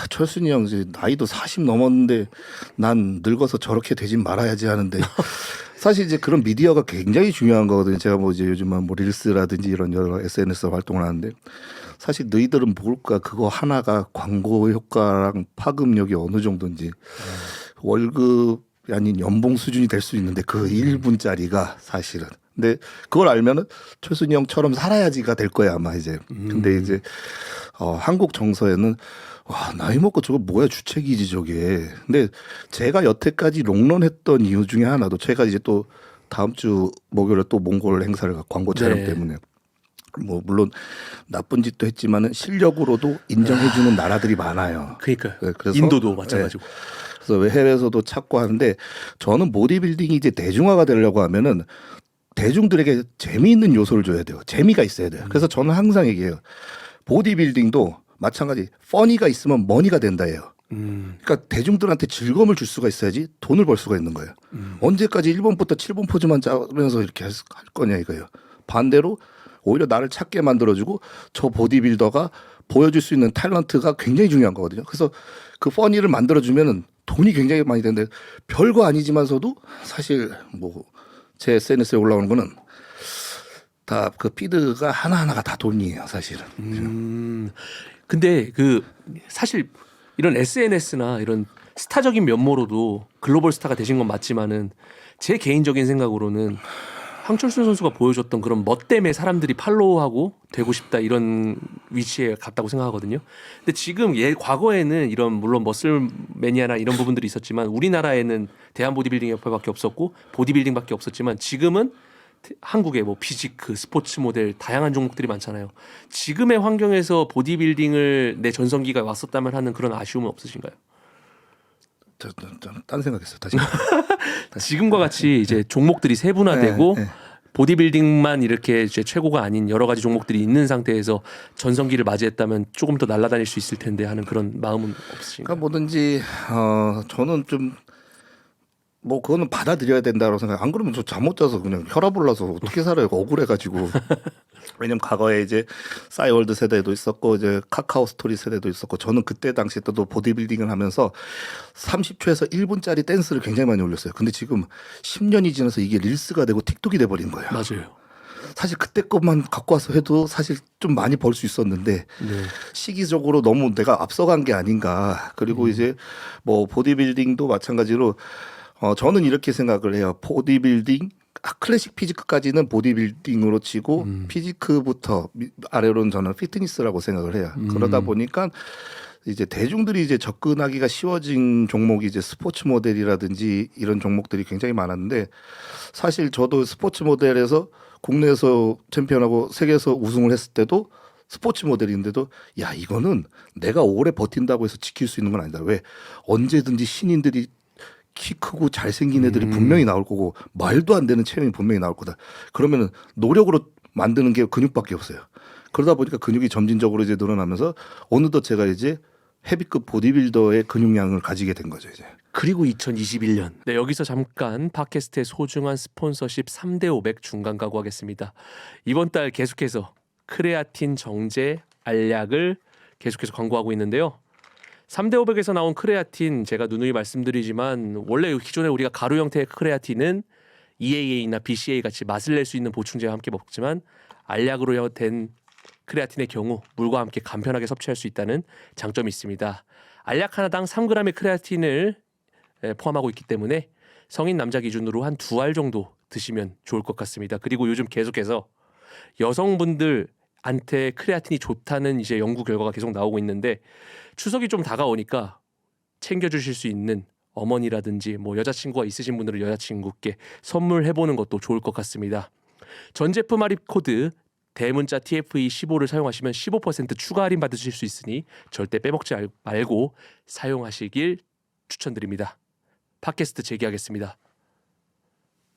철순이 형 이제 나이도 40 넘었는데 난 늙어서 저렇게 되진 말아야지 하는데 사실 이제 그런 미디어가 굉장히 중요한 거거든요. 제가 뭐 이제 요즘은 뭐 릴스라든지 이런 여러 SNS 활동을 하는데 사실 너희들은 모를까 그거 하나가 광고 효과랑 파급력이 어느 정도인지 월급이 아닌 연봉 수준이 될 수 있는데 그 1분짜리가 사실은. 근데 그걸 알면은 철순이 형처럼 살아야지가 될 거야 아마 이제. 근데 이제 한국 정서에는 와 나이 먹고 저거 뭐야 주책이지 저게. 근데 제가 여태까지 롱런했던 이유 중에 하나도 제가 이제 또 다음 주 목요일에 또 몽골 행사를 광고 촬영 네. 때문에 뭐 물론 나쁜 짓도 했지만은 실력으로도 인정해주는 나라들이 많아요. 그러니까요. 네, 그래서 인도도 마찬가지고. 그래서 왜 해외에서도 찾고 하는데 저는 보디빌딩이 이제 대중화가 되려고 하면은 대중들에게 재미있는 요소를 줘야 돼요. 재미가 있어야 돼요. 그래서 저는 항상 얘기해요. 보디빌딩도 마찬가지 퍼니가 있으면 머니가 된다예요. 그러니까 대중들한테 즐거움을 줄 수가 있어야지 돈을 벌 수가 있는 거예요. 언제까지 1번부터 7번 포즈만 짜면서 이렇게 할 거냐 이거예요. 반대로 오히려 나를 찾게 만들어주고 저 보디빌더가 보여줄 수 있는 탤런트가 굉장히 중요한 거거든요. 그래서 그 퍼니를 만들어주면은 돈이 굉장히 많이 되는데 별거 아니지만서도 사실 뭐 제 SNS에 올라오는 거는 다 그 피드가 하나하나가 다 돈이에요, 사실은. 근데 그 사실 이런 SNS나 이런 스타적인 면모로도 글로벌 스타가 되신 건 맞지만은 제 개인적인 생각으로는 황철순 선수가 보여줬던 그런 멋 때문에 사람들이 팔로우하고 되고 싶다 이런 위치에 갔다고 생각하거든요. 근데 지금 과거에는 이런 물론 머슬 매니아나 이런 부분들이 있었지만 우리나라에는 대한 보디빌딩 협회밖에 없었고 보디빌딩밖에 없었지만 지금은 한국에 뭐 피지크, 스포츠 모델 다양한 종목들이 많잖아요. 지금의 환경에서 보디빌딩을 내 전성기가 왔었다면 하는 그런 아쉬움은 없으신가요? 딴 생각했어요. 다시. 지금과 같이 이제 종목들이 세분화되고 네. 보디빌딩만 이렇게 이제 최고가 아닌 여러 가지 종목들이 있는 상태에서 전성기를 맞이했다면 조금 더 날아다닐 수 있을 텐데 하는 그런 마음은 없으신가요? 그러니까 뭐든지 저는 좀 뭐 그거는 받아들여야 된다고 생각. 안 그러면 저 잠 못 자서 그냥 혈압 올라서 어떻게 살아요? 억울해가지고. 왜냐면 과거에 이제 싸이월드 세대도 있었고 이제 카카오 스토리 세대도 있었고 저는 그때 당시에 또 보디빌딩을 하면서 30초에서 1분짜리 댄스를 굉장히 많이 올렸어요. 근데 지금 10년이 지나서 이게 릴스가 되고 틱톡이 돼버린 거예요. 맞아요. 사실 그때 것만 갖고 와서 해도 사실 좀 많이 벌 수 있었는데 네. 시기적으로 너무 내가 앞서간 게 아닌가. 그리고 이제 뭐 보디빌딩도 마찬가지로 저는 이렇게 생각을 해요. 보디빌딩 클래식 피지크까지는 보디빌딩으로 치고 피지크부터 아래로는 저는 피트니스라고 생각을 해요. 그러다 보니까 이제 대중들이 이제 접근하기가 쉬워진 종목이 이제 스포츠 모델이라든지 이런 종목들이 굉장히 많았는데 사실 저도 스포츠 모델에서 국내에서 챔피언하고 세계에서 우승을 했을 때도 스포츠 모델인데도 야 이거는 내가 오래 버틴다고 해서 지킬 수 있는 건 아니다. 왜 언제든지 신인들이 키 크고 잘생긴 애들이 분명히 나올 거고 말도 안 되는 체형이 분명히 나올 거다. 그러면은 노력으로 만드는 게 근육밖에 없어요. 그러다 보니까 근육이 점진적으로 이제 늘어나면서 어느덧 제가 이제 헤비급 보디빌더의 근육량을 가지게 된 거죠, 이제. 그리고 2021년. 네, 여기서 잠깐 팟캐스트의 소중한 스폰서십 3대 500 중간 각오하겠습니다. 이번 달 계속해서 크레아틴 정제 알약을 계속해서 광고하고 있는데요. 3대 500에서 나온 크레아틴 제가 누누이 말씀드리지만 원래 기존에 우리가 가루 형태의 크레아틴은 EAA나 BCA 같이 맛을 낼 수 있는 보충제와 함께 먹지만 알약으로 된 크레아틴의 경우 물과 함께 간편하게 섭취할 수 있다는 장점이 있습니다. 알약 하나당 3g의 크레아틴을 포함하고 있기 때문에 성인 남자 기준으로 한 2알 정도 드시면 좋을 것 같습니다. 그리고 요즘 계속해서 여성분들한테 크레아틴이 좋다는 이제 연구 결과가 계속 나오고 있는데 추석이 좀 다가오니까 챙겨주실 수 있는 어머니라든지 뭐 여자친구가 있으신 분들은 여자친구께 선물해보는 것도 좋을 것 같습니다. 전 제품 할인 코드 대문자 TFE15를 사용하시면 15% 추가 할인 받으실 수 있으니 절대 빼먹지 말고 사용하시길 추천드립니다. 팟캐스트 재개하겠습니다.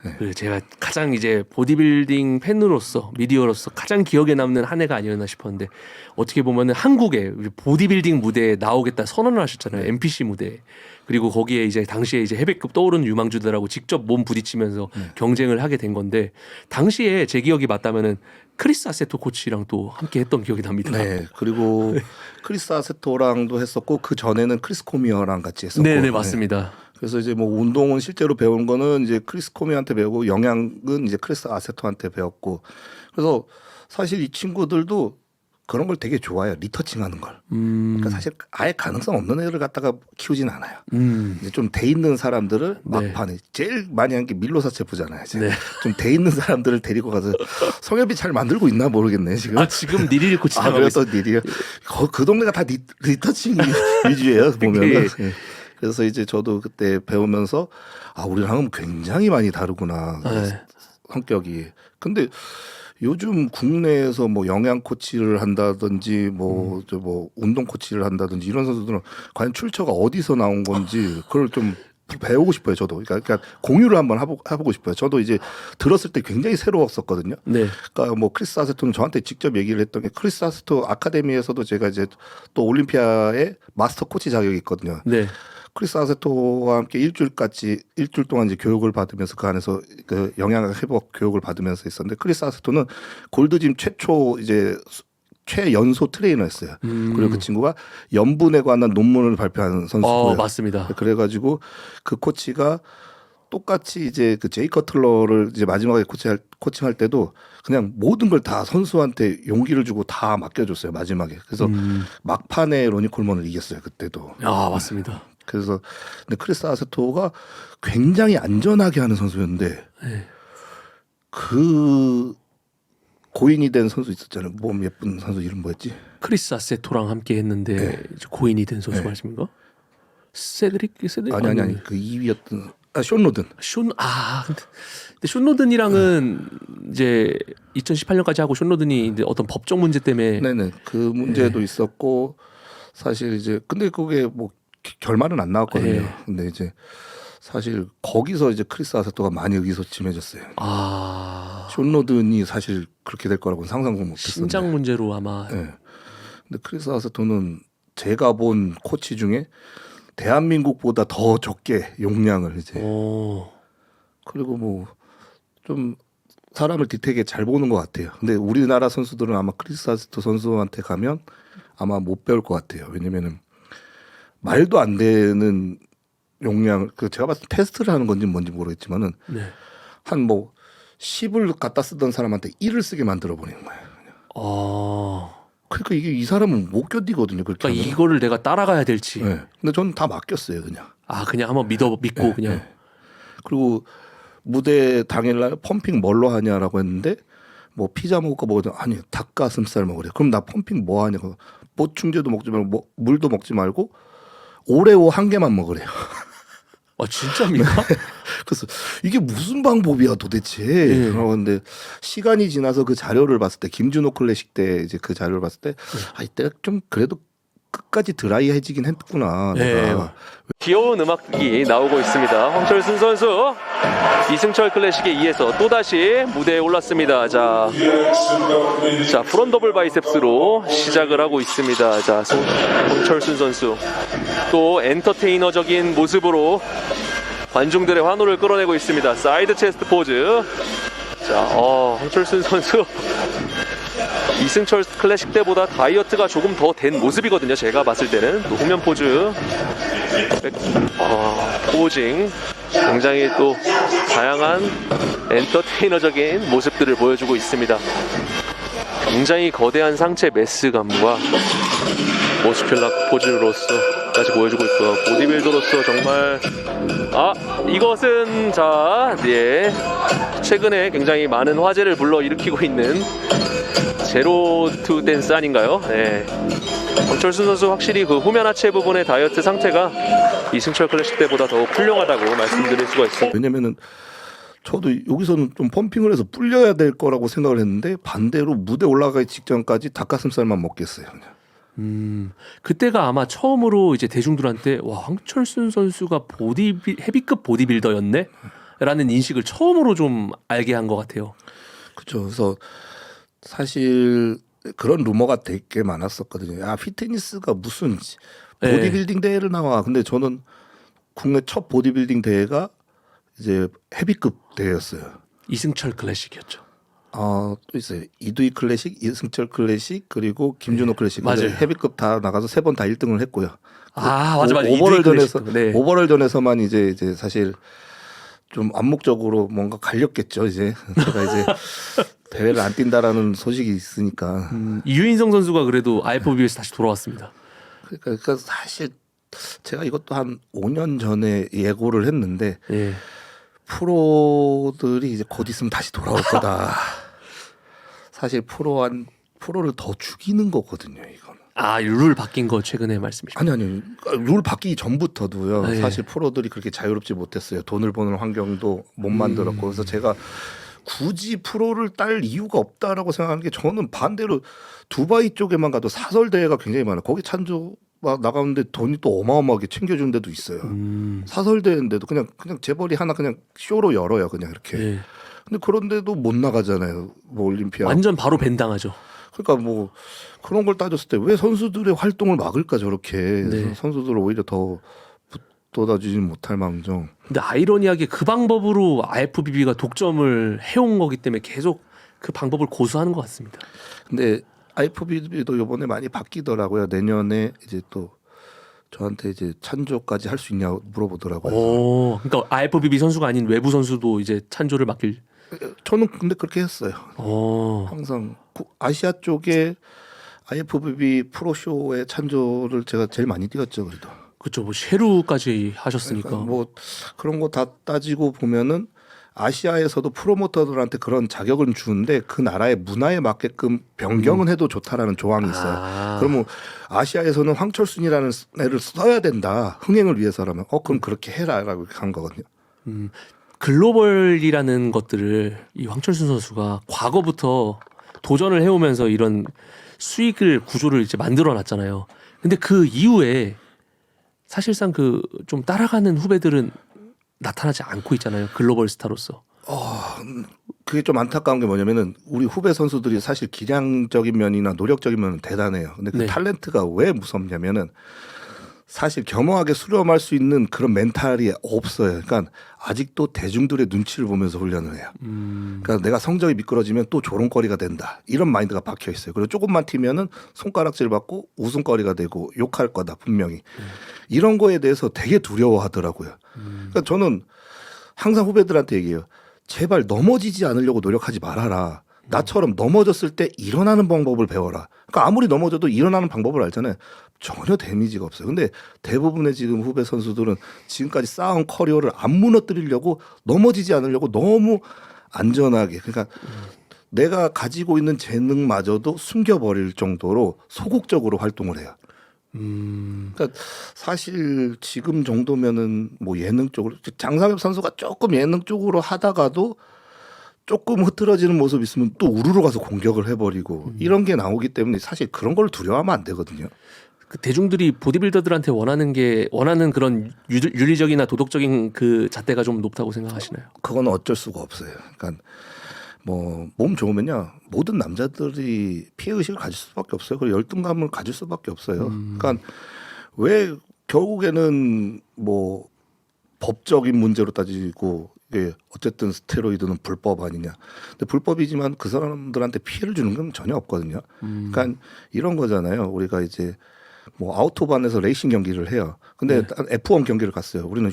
네. 제가 가장 이제 보디빌딩 팬으로서 미디어로서 가장 기억에 남는 한 해가 아니었나 싶었는데 어떻게 보면은 한국의 보디빌딩 무대에 나오겠다 선언을 하셨잖아요. MPC 무대. 그리고 거기에 이제 당시에 이제 해외급 떠오르는 유망주들하고 직접 몸 부딪히면서 경쟁을 하게 된 건데 당시에 제 기억이 맞다면은 크리스 아세토 코치랑 또 함께 했던 기억이 납니다. 네. 그리고 크리스 아세토랑도 했었고 그 전에는 크리스 코미어랑 같이 했었고. 네, 맞습니다. 그래서 이제 뭐 운동은 실제로 배운 거는 이제 크리스 코미한테 배우고 영양은 이제 크리스 아세토한테 배웠고 그래서 사실 이 친구들도 그런 걸 되게 좋아해요. 리터칭하는 걸. 그러니까 사실 아예 가능성 없는 애를 갖다가 키우진 않아요. 이제 좀 돼 있는 사람들을 막판에 제일 많이 한 게 밀로사 체프잖아요. 네. 좀 돼 있는 사람들을 데리고 가서 성엽이 잘 만들고 있나 모르겠네 지금. 지금 니릴 코치 나가고 그래서 니리요. 그 동네가 다 리터칭 위주예요 보면은. 네. 그래서 이제 저도 그때 배우면서 우리랑은 굉장히 많이 다르구나 성격이. 근데 요즘 국내에서 뭐 영양 코치를 한다든지 뭐 운동 코치를 한다든지 이런 선수들은 과연 출처가 어디서 나온 건지 그걸 좀 배우고 싶어요. 저도 그러니까 공유를 한번 해보고 싶어요. 저도 이제 들었을 때 굉장히 새로웠었거든요. 네. 그러니까 뭐 크리스 아세토는 저한테 직접 얘기를 했던 게 크리스 아세토 아카데미에서도 제가 이제 또 올림피아의 마스터 코치 자격이 있거든요. 네. 크리스 아세토와 함께 일주일 동안 이제 교육을 받으면서 그 안에서 그 영양학 회복 교육을 받으면서 있었는데 크리스 아세토는 골드짐 최초 이제 최연소 트레이너였어요. 그리고 그 친구가 염분에 관한 논문을 발표한 선수고요. 맞습니다. 그래가지고 그 코치가 똑같이 이제 그 제이 커틀러를 이제 마지막에 코칭할 때도 그냥 모든 걸 다 선수한테 용기를 주고 다 맡겨줬어요. 마지막에. 그래서 막판에 로니 콜먼을 이겼어요. 그때도. 맞습니다. 그래서 근데 크리스 아세토가 굉장히 안전하게 하는 선수였는데 그 고인이 된 선수 있었잖아요. 몸 예쁜 선수 이름 뭐였지? 크리스 아세토랑 함께 했는데 고인이 된 선수 말씀인가? 세드릭 아니 그 2위였던 숀 로든. 근데 숀 로든이랑은 이제 2018년까지 하고 숀 로든이 이제 어떤 법적 문제 때문에 네네 그 문제도 있었고 사실 이제 근데 그게 뭐 결말은 안 나왔거든요. 근데 이제 사실 거기서 이제 크리스 아세토가 많이 의기소침해졌어요. 숀 로든이 사실 그렇게 될 거라고는 상상도 못했었는데. 신장 문제로 아마. 네. 근데 크리스 아세토는 제가 본 코치 중에 대한민국보다 더 적게 용량을 이제. 그리고 뭐 좀 사람을 되게 잘 보는 것 같아요. 근데 우리나라 선수들은 아마 크리스 아세토 선수한테 가면 아마 못 배울 것 같아요. 왜냐면은 말도 안 되는 용량, 제가 봤을 때 테스트를 하는 건지 뭔지 모르겠지만은 한 뭐 10을 갖다 쓰던 사람한테 1을 쓰게 만들어 버리는 거예요. 그러니까 이게 이 사람은 못 견디거든요. 그러니까 이거를 내가 따라가야 될지. 네. 근데 저는 다 맡겼어요, 그냥. 그냥 한번 믿고 그냥. 네. 그리고 무대 당일날 펌핑 뭘로 하냐라고 했는데 뭐 피자 먹을까 먹어도 아니 닭가슴살 먹으래. 그럼 나 펌핑 뭐 하냐고. 보충제도 먹지 말고 뭐 물도 먹지 말고 오레오 한 개만 먹으래요. 진짜입니까? 그래서 이게 무슨 방법이야 도대체. 그런데 시간이 지나서 그 자료를 봤을 때 김준호 클래식 때 이제 그 자료를 봤을 때 이때 좀 그래도 끝까지 드라이해지긴 했구나. 네. 내가. 귀여운 음악이 나오고 있습니다. 황철순 선수 이승철 클래식에 이어서 또다시 무대에 올랐습니다. 자, 프론 더블 바이셉스로 시작을 하고 있습니다. 자, 황철순 선수 또 엔터테이너적인 모습으로 관중들의 환호를 끌어내고 있습니다. 사이드 체스트 포즈. 자, 황철순 선수 이승철 클래식 때보다 다이어트가 조금 더 된 모습이거든요. 제가 봤을 때는. 또 후면 포즈, 포징, 굉장히 또 다양한 엔터테이너적인 모습들을 보여주고 있습니다. 굉장히 거대한 상체 매스감과 모스큘라 포즈로서까지 보여주고 있고요. 보디빌더로서 정말 이것은 최근에 굉장히 많은 화제를 불러일으키고 있는 제로 투 댄스 아닌가요? 네. 황철순 선수 확실히 그 후면 하체 부분의 다이어트 상태가 이승철 클래식 때보다 더 훌륭하다고 말씀드릴 수가 있습니다. 왜냐면은 저도 여기서는 좀 펌핑을 해서 불려야 될 거라고 생각을 했는데 반대로 무대 올라가기 직전까지 닭가슴살만 먹겠어요. 그냥. 그때가 아마 처음으로 이제 대중들한테 와, 황철순 선수가 헤비급 보디빌더였네? 라는 인식을 처음으로 좀 알게 한 것 같아요. 그렇죠. 그래서 사실 그런 루머가 되게 많았었거든요. 야, 피트니스가 무슨 보디빌딩 대회를 나와. 근데 저는 국내 첫 보디빌딩 대회가 이제 헤비급 대회였어요. 이승철 클래식이었죠. 또 있어요. 이두희 클래식, 이승철 클래식, 그리고 김준호 클래식. 맞아요. 헤비급 다 나가서 3번 다 1등을 했고요. 맞아. 오버럴전에서만 이제 사실 좀 암묵적으로 뭔가 갈렸겠죠. 이제 제가 이제 대회를 안 뛴다라는 소식이 있으니까. 이유인성 선수가 그래도 IFBB에서 다시 돌아왔습니다. 그러니까 사실 제가 이것도 한 5년 전에 예고를 했는데 프로들이 이제 곧 있으면 다시 돌아올 거다. 사실 프로를 더 죽이는 거거든요, 이거는. 룰 바뀐 거 최근에 말씀이십니까? 아니 룰 바뀌기 전부터도요. 네. 사실 프로들이 그렇게 자유롭지 못했어요. 돈을 버는 환경도 못 만들었고. 그래서 제가 굳이 프로를 딸 이유가 없다라고 생각하는 게 저는 반대로 두바이 쪽에만 가도 사설 대회가 굉장히 많아요. 거기 찬조 나가는데 돈이 또 어마어마하게 챙겨주는 데도 있어요. 사설 대회인데도 그냥 재벌이 하나 그냥 쇼로 열어요. 그냥 이렇게. 네. 근데 그런데도 못 나가잖아요. 뭐 올림피아. 완전 바로 밴당하죠. 그러니까 뭐 그런 걸 따졌을 때 왜 선수들의 활동을 막을까 저렇게. 네. 선수들을 오히려 더 돋아주지 못할 망정. 근데 아이러니하게 그 방법으로 IFBB가 독점을 해온 거기 때문에 계속 그 방법을 고수하는 것 같습니다. 근데 IFBB도 이번에 많이 바뀌더라고요. 내년에 이제 또 저한테 이제 찬조까지 할 수 있냐고 물어보더라고요. 그러니까 IFBB 선수가 아닌 외부 선수도 이제 찬조를 맡길. 저는 근데 그렇게 했어요. 항상 아시아 쪽에 IFBB 프로쇼의 찬조를 제가 제일 많이 뛰었죠. 그래도. 그렇죠. 뭐 쉐루까지 하셨으니까. 그러니까 뭐 그런 거 다 따지고 보면은 아시아에서도 프로모터들한테 그런 자격을 주는데 그 나라의 문화에 맞게끔 변경은 해도 좋다라는 조항이 있어요. 그러면 아시아에서는 황철순이라는 애를 써야 된다. 흥행을 위해서라면 그럼 그렇게 해라라고 한 거거든요. 글로벌이라는 것들을 이 황철순 선수가 과거부터 도전을 해오면서 이런 수익을 구조를 이제 만들어 놨잖아요. 근데 그 이후에 사실상 그 좀 따라가는 후배들은 나타나지 않고 있잖아요. 글로벌 스타로서. 그게 좀 안타까운 게 뭐냐면은 우리 후배 선수들이 사실 기량적인 면이나 노력적인 면은 대단해요. 근데 그 탤런트가 왜 무섭냐면은 사실 겸허하게 수렴할 수 있는 그런 멘탈이 없어요. 그러니까 아직도 대중들의 눈치를 보면서 훈련을 해요. 그러니까 내가 성적이 미끄러지면 또 조롱거리가 된다. 이런 마인드가 박혀 있어요. 그리고 조금만 튀면은 손가락질 받고 웃음거리가 되고 욕할 거다 분명히. 이런 거에 대해서 되게 두려워하더라고요. 그러니까 저는 항상 후배들한테 얘기해요. 제발 넘어지지 않으려고 노력하지 말아라. 나처럼 넘어졌을 때 일어나는 방법을 배워라. 그러니까 아무리 넘어져도 일어나는 방법을 알잖아요. 전혀 데미지가 없어요. 근데 대부분의 지금 후배 선수들은 지금까지 쌓아온 커리어를 안 무너뜨리려고 넘어지지 않으려고 너무 안전하게. 그러니까 내가 가지고 있는 재능마저도 숨겨버릴 정도로 소극적으로 활동을 해요. 그러니까 사실 지금 정도면은 뭐 예능 쪽으로 장상엽 선수가 조금 예능 쪽으로 하다가도 조금 흐트러지는 모습 있으면 또 우르르 가서 공격을 해버리고 이런 게 나오기 때문에 사실 그런 걸 두려워하면 안 되거든요. 그 대중들이 보디빌더들한테 원하는 그런 윤리적이나 도덕적인 그 잣대가 좀 높다고 생각하시나요? 그건 어쩔 수가 없어요. 그러니까 뭐 몸 좋으면요 모든 남자들이 피해 의식을 가질 수밖에 없어요. 그리고 열등감을 가질 수밖에 없어요. 그러니까 왜 결국에는 뭐 법적인 문제로 따지고 이게 어쨌든 스테로이드는 불법 아니냐. 근데 불법이지만 그 사람들한테 피해를 주는 건 전혀 없거든요. 그러니까 이런 거잖아요. 우리가 이제 뭐 아우토반에서 레이싱 경기를 해요. 근데 F1 경기를 갔어요. 우리는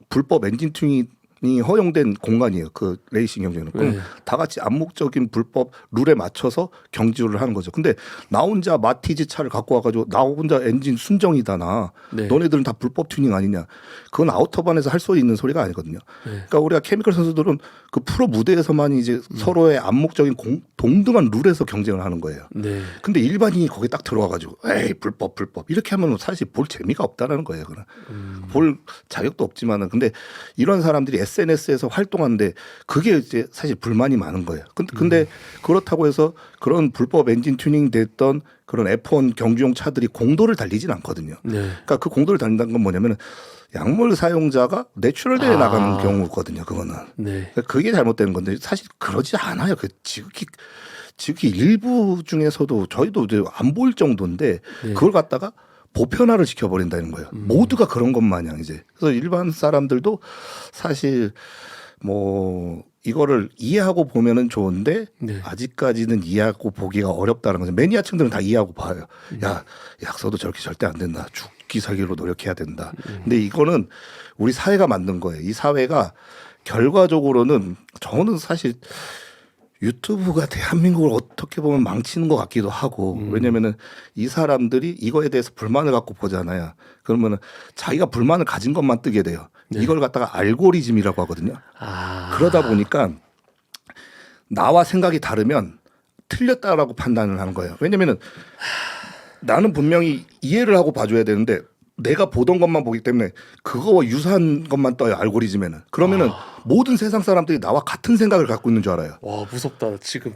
불법 엔진 튜닝이 허용된 공간이에요. 그 레이싱 경기는. 그럼 다 같이 암묵적인 불법 룰에 맞춰서 경주를 하는 거죠. 근데 나 혼자 마티즈 차를 갖고 와가지고 나 혼자 엔진 순정이다 나. 너네들은 다 불법 튜닝 아니냐. 그건 아우터반에서 할 수 있는 소리가 아니거든요. 그러니까 우리가 케미컬 선수들은 그 프로 무대에서만 이제 서로의 암묵적인 동등한 룰에서 경쟁을 하는 거예요. 근데 일반인이 거기 딱 들어와가지고 에이 불법 이렇게 하면 사실 볼 재미가 없다라는 거예요. 그는 볼 자격도 없지만은 근데 이런 사람들이 SNS에서 활동하는데 그게 이제 사실 불만이 많은 거예요. 근데 그렇다고 해서 그런 불법 엔진 튜닝 됐던 그런 F1 경주용 차들이 공도를 달리진 않거든요. 그러니까 그 공도를 달린다는 건 뭐냐면 약물 사용자가 내추럴대에 나가는 경우거든요. 그거는. 그러니까 그게 잘못된 건데 사실 그러지 않아요. 그 지극히 일부 중에서도 저희도 이제 안 보일 정도인데 그걸 갖다가 보편화를 시켜버린다는 거예요. 모두가 그런 것 마냥 이제. 그래서 일반 사람들도 사실 뭐 이거를 이해하고 보면은 좋은데 아직까지는 이해하고 보기가 어렵다는 거죠. 매니아층들은 다 이해하고 봐요. 야, 약서도 저렇게 절대 안 된다. 죽기 살기로 노력해야 된다. 근데 이거는 우리 사회가 만든 거예요. 이 사회가 결과적으로는 저는 사실 유튜브가 대한민국을 어떻게 보면 망치는 것 같기도 하고 왜냐면은 이 사람들이 이거에 대해서 불만을 갖고 보잖아요. 그러면은 자기가 불만을 가진 것만 뜨게 돼요. 이걸 갖다가 알고리즘이라고 하거든요. 그러다 보니까 나와 생각이 다르면 틀렸다라고 판단을 하는 거예요. 왜냐면은 나는 분명히 이해를 하고 봐줘야 되는데 내가 보던 것만 보기 때문에 그거와 유사한 것만 떠요. 알고리즘에는. 그러면은 모든 세상 사람들이 나와 같은 생각을 갖고 있는 줄 알아요. 와 무섭다. 지금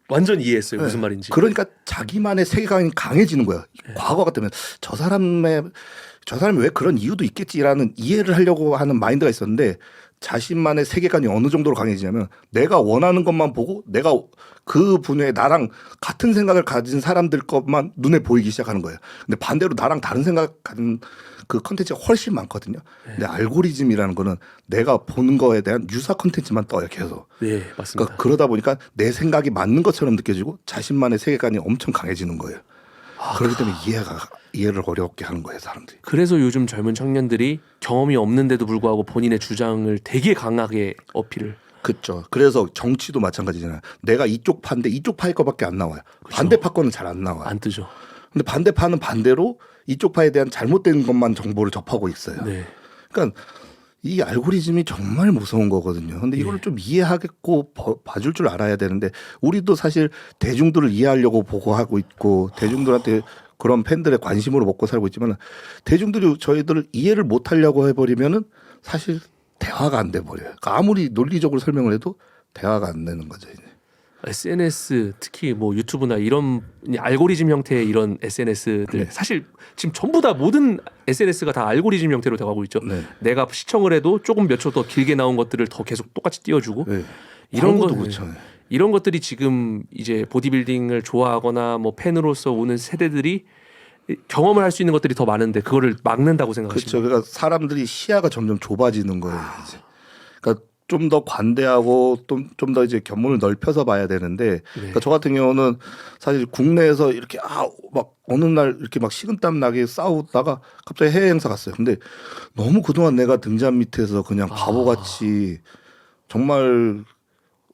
완전 이해했어요. 무슨 말인지. 그러니까 자기만의 세계관이 강해지는 거야. 과거 같으면 저 사람이 왜 그런 이유도 있겠지라는 이해를 하려고 하는 마인드가 있었는데 자신만의 세계관이 어느 정도로 강해지냐면 내가 원하는 것만 보고 내가 그 분야에 나랑 같은 생각을 가진 사람들 것만 눈에 보이기 시작하는 거예요. 근데 반대로 나랑 다른 생각 가진 그 컨텐츠가 훨씬 많거든요. 근데 알고리즘이라는 거는 내가 보는 거에 대한 유사 컨텐츠만 떠요, 계속. 네, 맞습니다. 그러다 보니까 내 생각이 맞는 것처럼 느껴지고 자신만의 세계관이 엄청 강해지는 거예요. 그렇기 때문에 이해를 어렵게 하는 거예요, 사람들이. 그래서 요즘 젊은 청년들이 경험이 없는데도 불구하고 본인의 주장을 되게 강하게 어필을. 그렇죠. 그래서 정치도 마찬가지잖아요. 내가 이쪽 파인데 이쪽 파일 거밖에 안 나와요. 반대파 거는 잘 안 나와요. 안 뜨죠. 근데 반대파는 반대로 이쪽 파에 대한 잘못된 것만 정보를 접하고 있어요. 그러니까 이 알고리즘이 정말 무서운 거거든요. 근데 이걸 좀 이해하겠고 봐줄 줄 알아야 되는데 우리도 사실 대중들을 이해하려고 보고하고 있고 대중들한테 그런 팬들의 관심으로 먹고 살고 있지만 대중들이 저희들을 이해를 못하려고 해버리면은 사실 대화가 안 돼 버려요. 그러니까 아무리 논리적으로 설명을 해도 대화가 안 되는 거죠. 이제. SNS 특히 뭐 유튜브나 이런 알고리즘 형태의 이런 SNS들 사실 지금 전부 다 모든 SNS가 다 알고리즘 형태로 돼가고 있죠. 내가 시청을 해도 조금 몇 초 더 길게 나온 것들을 더 계속 똑같이 띄워주고 이런 거 그렇죠. 이런 것들이 지금 이제 보디빌딩을 좋아하거나 뭐 팬으로서 오는 세대들이 경험을 할 수 있는 것들이 더 많은데 그거를 막는다고 생각하시나요? 그렇죠. 그러니까 사람들이 시야가 점점 좁아지는 거예요. 이제. 그러니까 좀 더 관대하고 좀 더 이제 견문을 넓혀서 봐야 되는데 그러니까 저 같은 경우는 사실 국내에서 이렇게 막 어느 날 이렇게 막 식은땀 나게 싸우다가 갑자기 해외 행사 갔어요. 근데 너무 그동안 내가 등잔 밑에서 그냥 바보같이 정말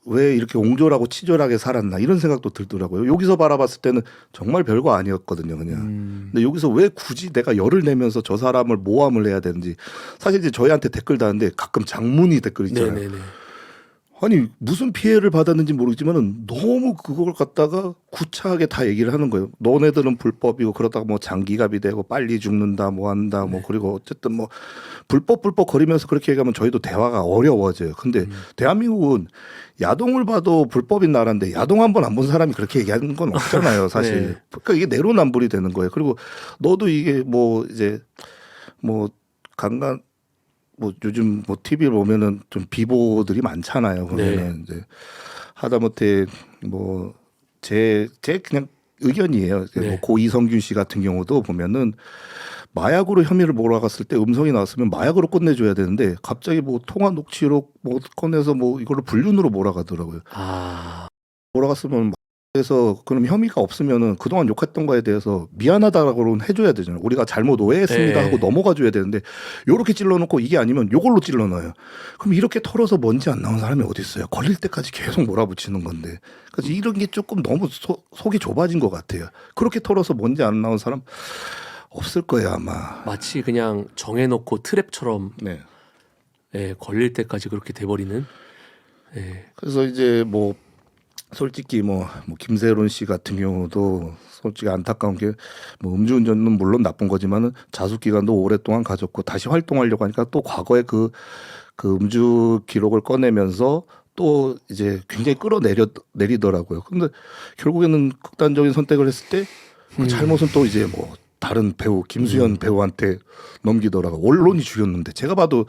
왜 이렇게 옹졸하고 치졸하게 살았나 이런 생각도 들더라고요. 여기서 바라봤을 때는 정말 별거 아니었거든요, 그냥. 근데 여기서 왜 굳이 내가 열을 내면서 저 사람을 모함을 해야 되는지. 사실 이제 저희한테 댓글 다는데 가끔 장문이 댓글 있잖아요. 아니 무슨 피해를 받았는지 모르겠지만은 너무 그걸 갖다가 구차하게 다 얘기를 하는 거예요. 너네들은 불법이고 그러다가 뭐 장기갑이 되고 빨리 죽는다 뭐 한다 뭐 그리고 어쨌든 뭐 불법 거리면서 그렇게 얘기하면 저희도 대화가 어려워져요. 근데 대한민국은 야동을 봐도 불법인 나라인데 야동 한 번 안 본 사람이 그렇게 얘기하는 건 없잖아요, 사실. 네. 그러니까 이게 내로남불이 되는 거예요. 그리고 너도 이게 뭐 이제 뭐 강간 뭐 요즘 뭐 TV를 보면은 좀 비보들이 많잖아요. 그러면은 이제 하다못해 뭐 제 그냥 의견이에요. 네. 뭐 고 이성균 씨 같은 경우도 보면은 마약으로 혐의를 몰아갔을 때 음성이 나왔으면 마약으로 끝내줘야 되는데 갑자기 뭐 통화 녹취록 뭐 꺼내서 뭐 이걸로 불륜으로 몰아가더라고요. 아, 몰아갔으면 그래서 그럼 혐의가 없으면은 그동안 욕했던 거에 대해서 미안하다라고는 해줘야 되잖아요. 우리가 잘못 오해했습니다 네. 하고 넘어가줘야 되는데 요렇게 찔러놓고 이게 아니면 요걸로 찔러넣어요. 그럼 이렇게 털어서 먼지 안 나온 사람이 어디 있어요? 걸릴 때까지 계속 몰아붙이는 건데. 그래서 이런 게 조금 너무 속이 좁아진 것 같아요. 그렇게 털어서 먼지 안 나온 사람 없을 거예요 아마. 마치 그냥 정해놓고 트랩처럼 네. 예, 걸릴 때까지 그렇게 돼버리는. 예. 그래서 이제 뭐 솔직히 뭐 김세론 씨 같은 경우도 솔직히 안타까운 게 뭐 음주운전은 물론 나쁜 거지만은 자숙 기간도 오랫동안 가졌고 다시 활동하려고 하니까 또 과거에 그 음주 기록을 꺼내면서 또 이제 굉장히 끌어내리더라고요. 근데 결국에는 극단적인 선택을 했을 때 그 잘못은 또 이제 뭐 다른 배우 김수현 배우한테 넘기더라고. 언론이 죽였는데 제가 봐도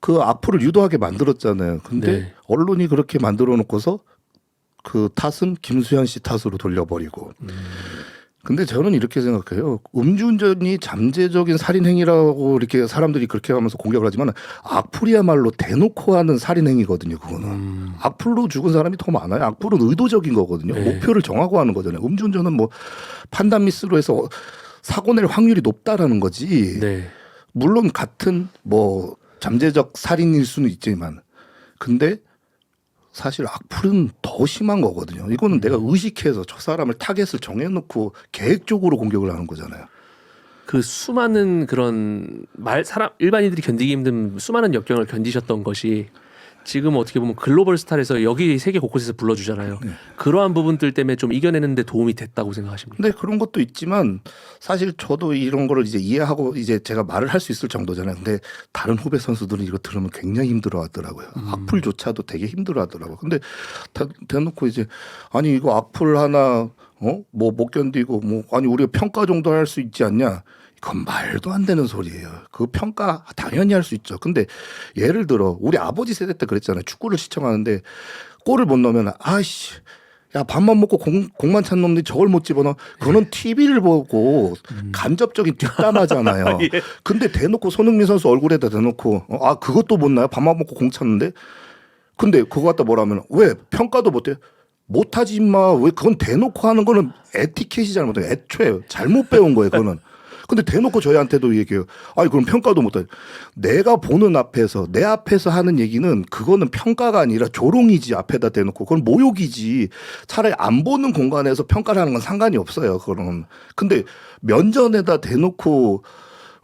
그 악플을 유도하게 만들었잖아요. 근데 네. 언론이 그렇게 만들어 놓고서 그 탓은 김수현 씨 탓으로 돌려버리고. 근데 저는 이렇게 생각해요. 음주운전이 잠재적인 살인 행위라고 이렇게 사람들이 그렇게 하면서 공격을 하지만 악플이야말로 대놓고 하는 살인 행위거든요. 그거는 악플로 죽은 사람이 더 많아요. 악플은 의도적인 거거든요. 네. 목표를 정하고 하는 거잖아요. 음주운전은 뭐 판단 미스로 해서 사고 낼 확률이 높다라는 거지. 네. 물론 같은 뭐 잠재적 살인일 수는 있지만 근데 사실 악플은 더 심한 거거든요. 이거는 내가 의식해서 저 사람을 타겟을 정해놓고 계획적으로 공격을 하는 거잖아요. 그 수많은 그런 사람 일반인들이 견디기 힘든 수많은 역경을 견디셨던 것이 지금 어떻게 보면 글로벌 스타에서 여기 세계 곳곳에서 불러주잖아요. 네. 그러한 부분들 때문에 좀 이겨내는데 도움이 됐다고 생각하십니까? 근데 그런 것도 있지만 사실 저도 이런 거를 이제 이해하고 이제 제가 말을 할 수 있을 정도잖아요. 근데 다른 후배 선수들은 이거 들으면 굉장히 힘들어하더라고요. 악플조차도 되게 힘들어하더라고요. 근데 대놓고 이제 아니 이거 악플 하나 뭐 못 견디고 뭐 아니 우리가 평가 정도 할 수 있지 않냐? 그건 말도 안 되는 소리예요. 그 평가 당연히 할 수 있죠. 근데 예를 들어 우리 아버지 세대 때 그랬잖아요. 축구를 시청하는데 골을 못 넣으면 아이씨 야 밥만 먹고 공만 찬 놈들이 저걸 못 집어넣어. 그거는 TV를 보고 간접적인 뒷담화잖아요. 예. 근데 대놓고 손흥민 선수 얼굴에다 대놓고 아 그것도 못 나요. 밥만 먹고 공 찼는데. 근데 그거 갖다 뭐라면 왜 평가도 못해? 못하지 임마. 왜 그건 대놓고 하는 거는 에티켓이 잘못해. 애초에 잘못 배운 거예요. 그거는. 근데 대놓고 저희한테도 얘기해요. 아니 그럼 평가도 못해. 내가 보는 앞에서 내 앞에서 하는 얘기는 그거는 평가가 아니라 조롱이지. 앞에다 대놓고 그건 모욕이지. 차라리 안 보는 공간에서 평가를 하는 건 상관이 없어요. 그거는. 근데 면전에다 대놓고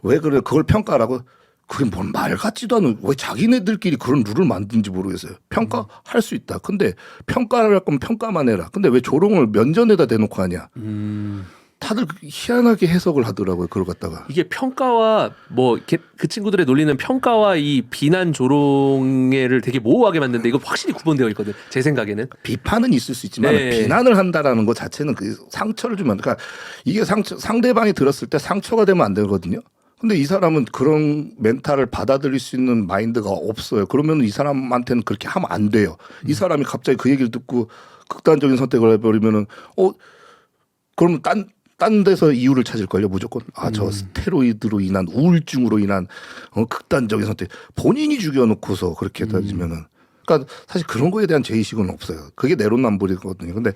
왜 그래 그걸 평가라고. 그게 뭔 말 같지도 않은 왜 자기네들끼리 그런 룰을 만든지 모르겠어요. 평가할 수 있다. 근데 평가를 할 거면 평가만 해라. 근데 왜 조롱을 면전에다 대놓고 하냐. 다들 희한하게 해석을 하더라고요. 그걸 갖다가. 이게 평가와 뭐 그 친구들의 논리는 평가와 이 비난 조롱을 되게 모호하게 만드는데 이거 확실히 구분되어 있거든. 제 생각에는. 비판은 있을 수 있지만 네. 비난을 한다라는 것 자체는 그 상처를 주면 그러니까 이게 상대방이 들었을 때 상처가 되면 안 되거든요. 근데 이 사람은 그런 멘탈을 받아들일 수 있는 마인드가 없어요. 그러면 이 사람한테는 그렇게 하면 안 돼요. 이 사람이 갑자기 그 얘기를 듣고 극단적인 선택을 해버리면은 그러면 딴 데서 이유를 찾을걸요, 무조건. 아, 저 스테로이드로 인한 우울증으로 인한 극단적인 선택. 본인이 죽여놓고서 그렇게 따지면은. 그러니까 사실 그런 거에 대한 죄의식은 없어요. 그게 내로남불이거든요. 근데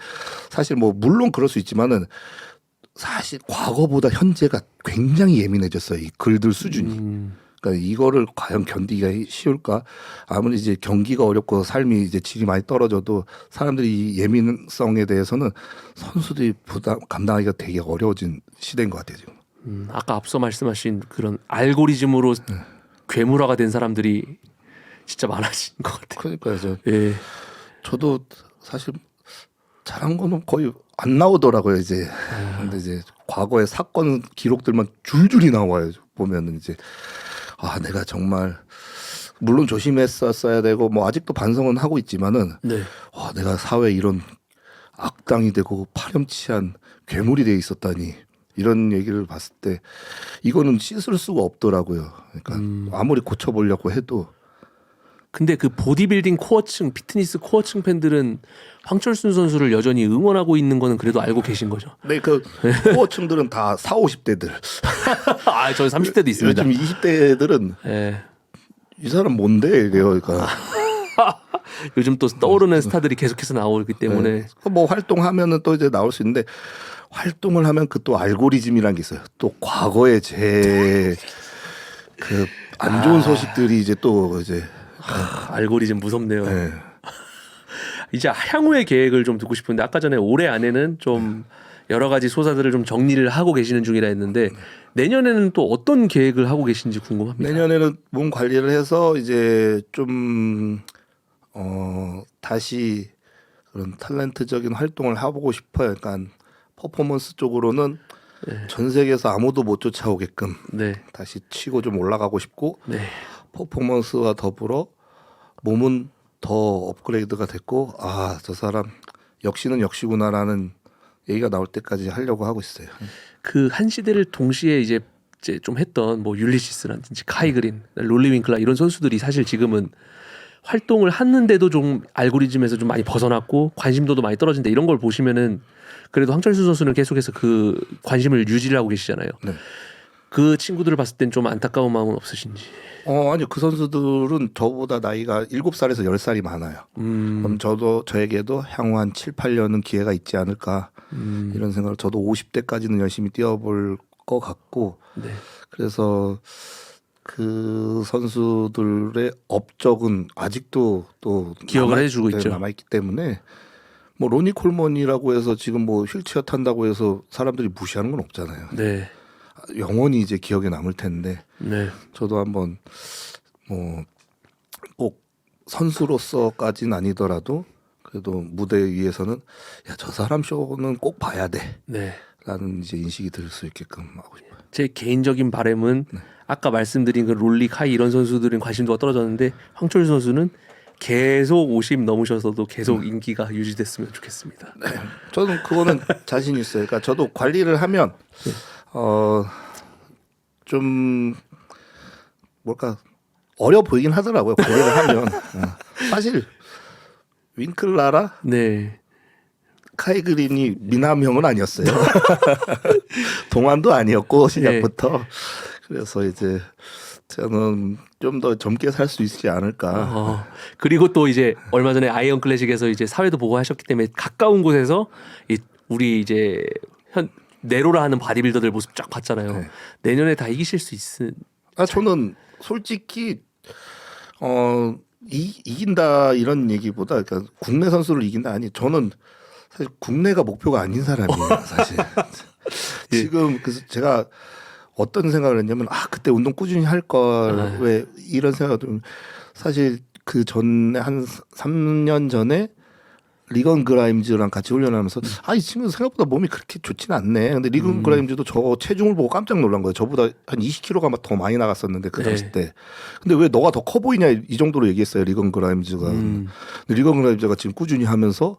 사실 뭐 물론 그럴 수 있지만은 사실 과거보다 현재가 굉장히 예민해졌어요. 이 글들 수준이. 그러니까 이거를 과연 견디기가 쉬울까? 아무리 이제 경기가 어렵고 삶이 이제 질이 많이 떨어져도 사람들이 이 예민성에 대해서는 선수들이 감당하기가 되게 어려워진 시대인 것 같아요 지금. 아까 앞서 말씀하신 그런 알고리즘으로 괴물화가 된 사람들이 진짜 많아진 것 같아요. 그러니까요. 예. 저도 사실 잘한 거는 거의 안 나오더라고요 이제. 근데 이제 과거의 사건 기록들만 줄줄이 나와요. 보면은 이제 아 내가 정말 물론 조심했었어야 되고 뭐 아직도 반성은 하고 있지만은 네. 와 내가 사회에 이런 악당이 되고 파렴치한 괴물이 돼 있었다니 이런 얘기를 봤을 때 이거는 씻을 수가 없더라고요. 그러니까 아무리 고쳐보려고 해도 근데 그 보디빌딩 코어층, 피트니스 코어층 팬들은 황철순 선수를 여전히 응원하고 있는 거는 그래도 알고 계신 거죠. 네, 그 코어층들은 다 40, 50대들. 아, 저희 30대도 있습니다. 요즘 20대들은 예. 이 사람 뭔데 이래요. 그러니까 요즘 또 떠오르는 스타들이 계속해서 나오기 때문에 뭐 활동하면은 또 이제 나올 수 있는데 활동을 하면 그 또 알고리즘이라는 게 있어요. 또 과거에 제 그 안 좋은 소식들이 이제 또 이제 알고리즘 무섭네요. 네. 이제 향후의 계획을 좀 듣고 싶은데 아까 전에 올해 안에는 좀 여러 가지 소사들을 좀 정리를 하고 계시는 중이라 했는데 내년에는 또 어떤 계획을 하고 계신지 궁금합니다. 내년에는 몸 관리를 해서 이제 좀 다시 그런 탤런트적인 활동을 해보고 싶어요. 그러니까 퍼포먼스 쪽으로는 전 세계에서 아무도 못 쫓아오게끔 네. 다시 치고 좀 올라가고 싶고 네. 퍼포먼스와 더불어 몸은 더 업그레이드가 됐고 아 저 사람 역시는 역시구나라는 얘기가 나올 때까지 하려고 하고 있어요. 그 한 시대를 동시에 이제 좀 했던 뭐 율리시스라든지 카이 그린, 롤리 윙클라 이런 선수들이 사실 지금은 활동을 하는데도 좀 알고리즘에서 좀 많이 벗어났고 관심도도 많이 떨어진다 이런 걸 보시면은 그래도 황철수 선수는 계속해서 그 관심을 유지를 하고 계시잖아요. 네. 그 친구들을 봤을 땐 좀 안타까운 마음은 없으신지. 아니요. 그 선수들은 저보다 나이가 7살에서 10살이 많아요. 그럼 저에게도 향후 한 7, 8년은 기회가 있지 않을까 이런 생각을 저도 50대까지는 열심히 뛰어볼 것 같고 네. 그래서 그 선수들의 업적은 아직도 또 기억을 해주고 있죠. 남아있기 때문에 뭐 로니 콜먼이라고 해서 지금 뭐 휠체어 탄다고 해서 사람들이 무시하는 건 없잖아요. 네. 영원히 이제 기억에 남을 텐데 네. 저도 한번 뭐 꼭 선수로서까지는 아니더라도 그래도 무대 위에서는 야 저 사람 쇼는 꼭 봐야 돼라는 네. 이제 인식이 들 수 있게끔 하고 싶어요. 제 개인적인 바람은 아까 말씀드린 그 롤리 카이 이런 선수들은 관심도가 떨어졌는데 황철수 선수는 계속 50 넘으셔서도 계속 인기가 유지됐으면 좋겠습니다. 저는 그거는 자신 있어요. 그러니까 저도 관리를 하면 좀 뭘까 어려 보이긴 하더라고요. 관리를 하면 사실 윙클라라 네. 카이 그린이 미남형은 아니었어요. 동안도 아니었고 시작부터. 그래서 이제 저는 좀 더 젊게 살 수 있지 않을까. 그리고 또 이제 얼마 전에 아이언 클래식에서 이제 사회도 보고 하셨기 때문에 가까운 곳에서 우리 이제 네로라 하는 바디빌더들 모습 쫙 봤잖아요. 네. 내년에 다 이기실 수 있은. 저는 솔직히 이긴다 이런 얘기보다 그러니까 국내 선수를 이긴다 아니 저는 사실 국내가 목표가 아닌 사람이에요. 사실 지금 그래서 제가 어떤 생각을 했냐면 그때 운동 꾸준히 할 걸 왜 이런 생각을 좀 사실 그 전에 한 3년 전에 리건 그라임즈랑 같이 훈련하면서 이 친구 생각보다 몸이 그렇게 좋지는 않네. 근데 리건 그라임즈도 저 체중을 보고 깜짝 놀란 거예요. 저보다 한 20kg가 더 많이 나갔었는데 그 당시 때. 근데 왜 너가 더 커 보이냐 이 정도로 얘기했어요. 리건 그라임즈가. 근데 리건 그라임즈가 지금 꾸준히 하면서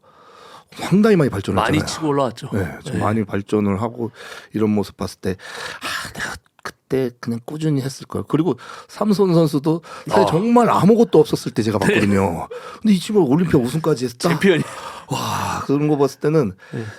상당히 많이 발전을 했잖아요. 많이 치고 올라왔죠. 네, 좀 많이 발전을 하고 이런 모습 봤을 때 내가 그때 그냥 꾸준히 했을 걸. 그리고 삼손 선수도 사실 정말 아무것도 없었을 때 제가 봤거든요. 근데 이 친구가 올림피아 우승까지 했다. 챔피언이. 와 그런 거 봤을 때는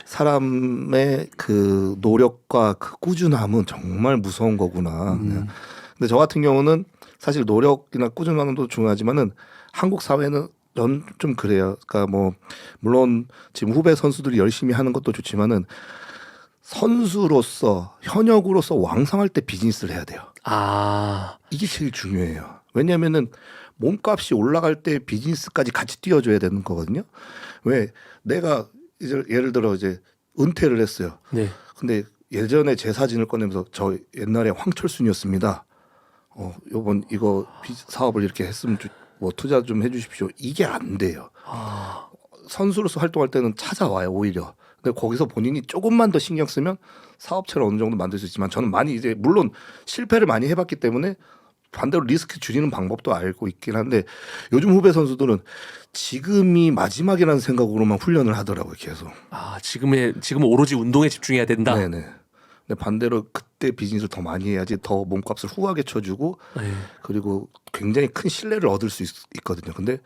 사람의 그 노력과 그 꾸준함은 정말 무서운 거구나. 근데 저 같은 경우는 사실 노력이나 꾸준함도 중요하지만은 한국 사회는 좀 그래요. 그러니까 뭐 물론 지금 후배 선수들이 열심히 하는 것도 좋지만은 선수로서 현역으로서 왕성할 때 비즈니스를 해야 돼요. 이게 제일 중요해요. 왜냐하면은 몸값이 올라갈 때 비즈니스까지 같이 뛰어줘야 되는 거거든요. 왜 내가 이제 예를 들어 이제 은퇴를 했어요. 네. 근데 예전에 제 사진을 꺼내면서 저 옛날에 황철순이었습니다. 요번 이거 사업을 이렇게 했으면 뭐 투자 좀 해주십시오. 이게 안 돼요. 선수로서 활동할 때는 찾아와요 오히려. 근데 거기서 본인이 조금만 더 신경 쓰면 사업체를 어느 정도 만들 수 있지만 저는 많이 이제 물론 실패를 많이 해봤기 때문에 반대로 리스크 줄이는 방법도 알고 있긴 한데 요즘 후배 선수들은 지금이 마지막이라는 생각으로만 훈련을 하더라고요 계속. 지금은 오로지 운동에 집중해야 된다. 네네. 근데 반대로 그때 비즈니스를 더 많이 해야지 더 몸값을 후하게 쳐주고 네. 그리고 굉장히 큰 신뢰를 얻을 수 있거든요. 근데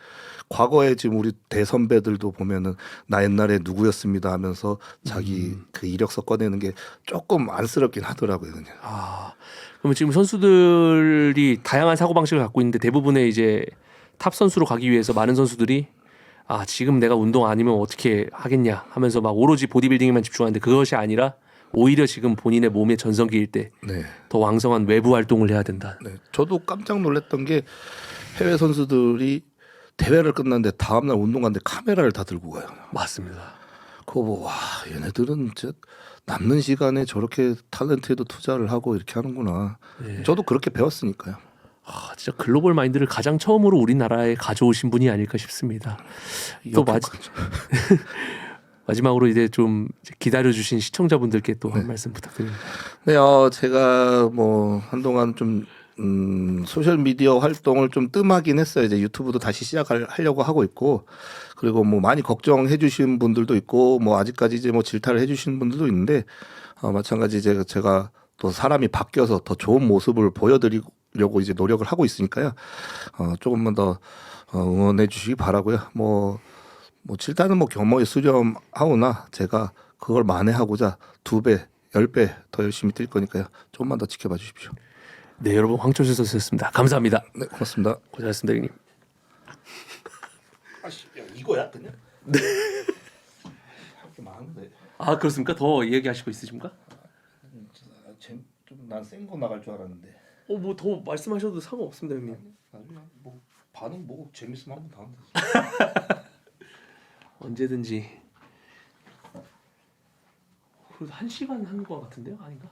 과거에 지금 우리 대선배들도 보면은 나 옛날에 누구였습니다 하면서 자기 그 이력서 꺼내는 게 조금 안쓰럽긴 하더라고요. 그냥. 그러면 지금 선수들이 다양한 사고 방식을 갖고 있는데 대부분의 이제 탑 선수로 가기 위해서 많은 선수들이 지금 내가 운동 아니면 어떻게 하겠냐 하면서 막 오로지 보디빌딩에만 집중하는데 그것이 아니라 오히려 지금 본인의 몸의 전성기일 때 더 네. 왕성한 외부 활동을 해야 된다. 네. 저도 깜짝 놀랐던 게 해외 선수들이 대회를 끝났는데 다음날 운동 갔는데 카메라를 다 들고 가요. 맞습니다. 그거 와 얘네들은 진짜 남는 시간에 저렇게 탤런트에도 투자를 하고 이렇게 하는구나. 네. 저도 그렇게 배웠으니까요. 진짜 글로벌 마인드를 가장 처음으로 우리나라에 가져오신 분이 아닐까 싶습니다. 또 마지막으로 이제 좀 기다려주신 시청자분들께 또 한 말씀 부탁드립니다. 네, 제가 뭐 한동안 좀 소셜 미디어 활동을 좀 뜸하긴 했어요. 이제 유튜브도 다시 시작하려고 하고 있고, 그리고 뭐 많이 걱정해 주신 분들도 있고, 뭐 아직까지 이제 뭐 질타를 해 주시는 분들도 있는데, 마찬가지 제가 또 사람이 바뀌어서 더 좋은 모습을 보여드리려고 이제 노력을 하고 있으니까요. 조금만 더 응원해 주시기 바라고요. 뭐 질타는 뭐 겸허히 수렴하오나 제가 그걸 만회하고자 2배, 10배 더 열심히 뛸 거니까요. 조금만 더 지켜봐 주십시오. 네, 여러분 황철수 선수였습니다. 감사합니다. 네, 고맙습니다. 고생하셨습니다, 형님. 야, 이거야 그냥? 네. 할게 많은데. 그렇습니까? 더 얘기하시고 있으십니까? 좀난 센 거 나갈 줄 알았는데. 뭐 더 말씀하셔도 상관없습니다, 형님. 나중에 뭐 반응 보고 재밌으면 한번 더 하면 되지. 언제든지. 그래도 1시간 한 거 같은데요? 아닌가?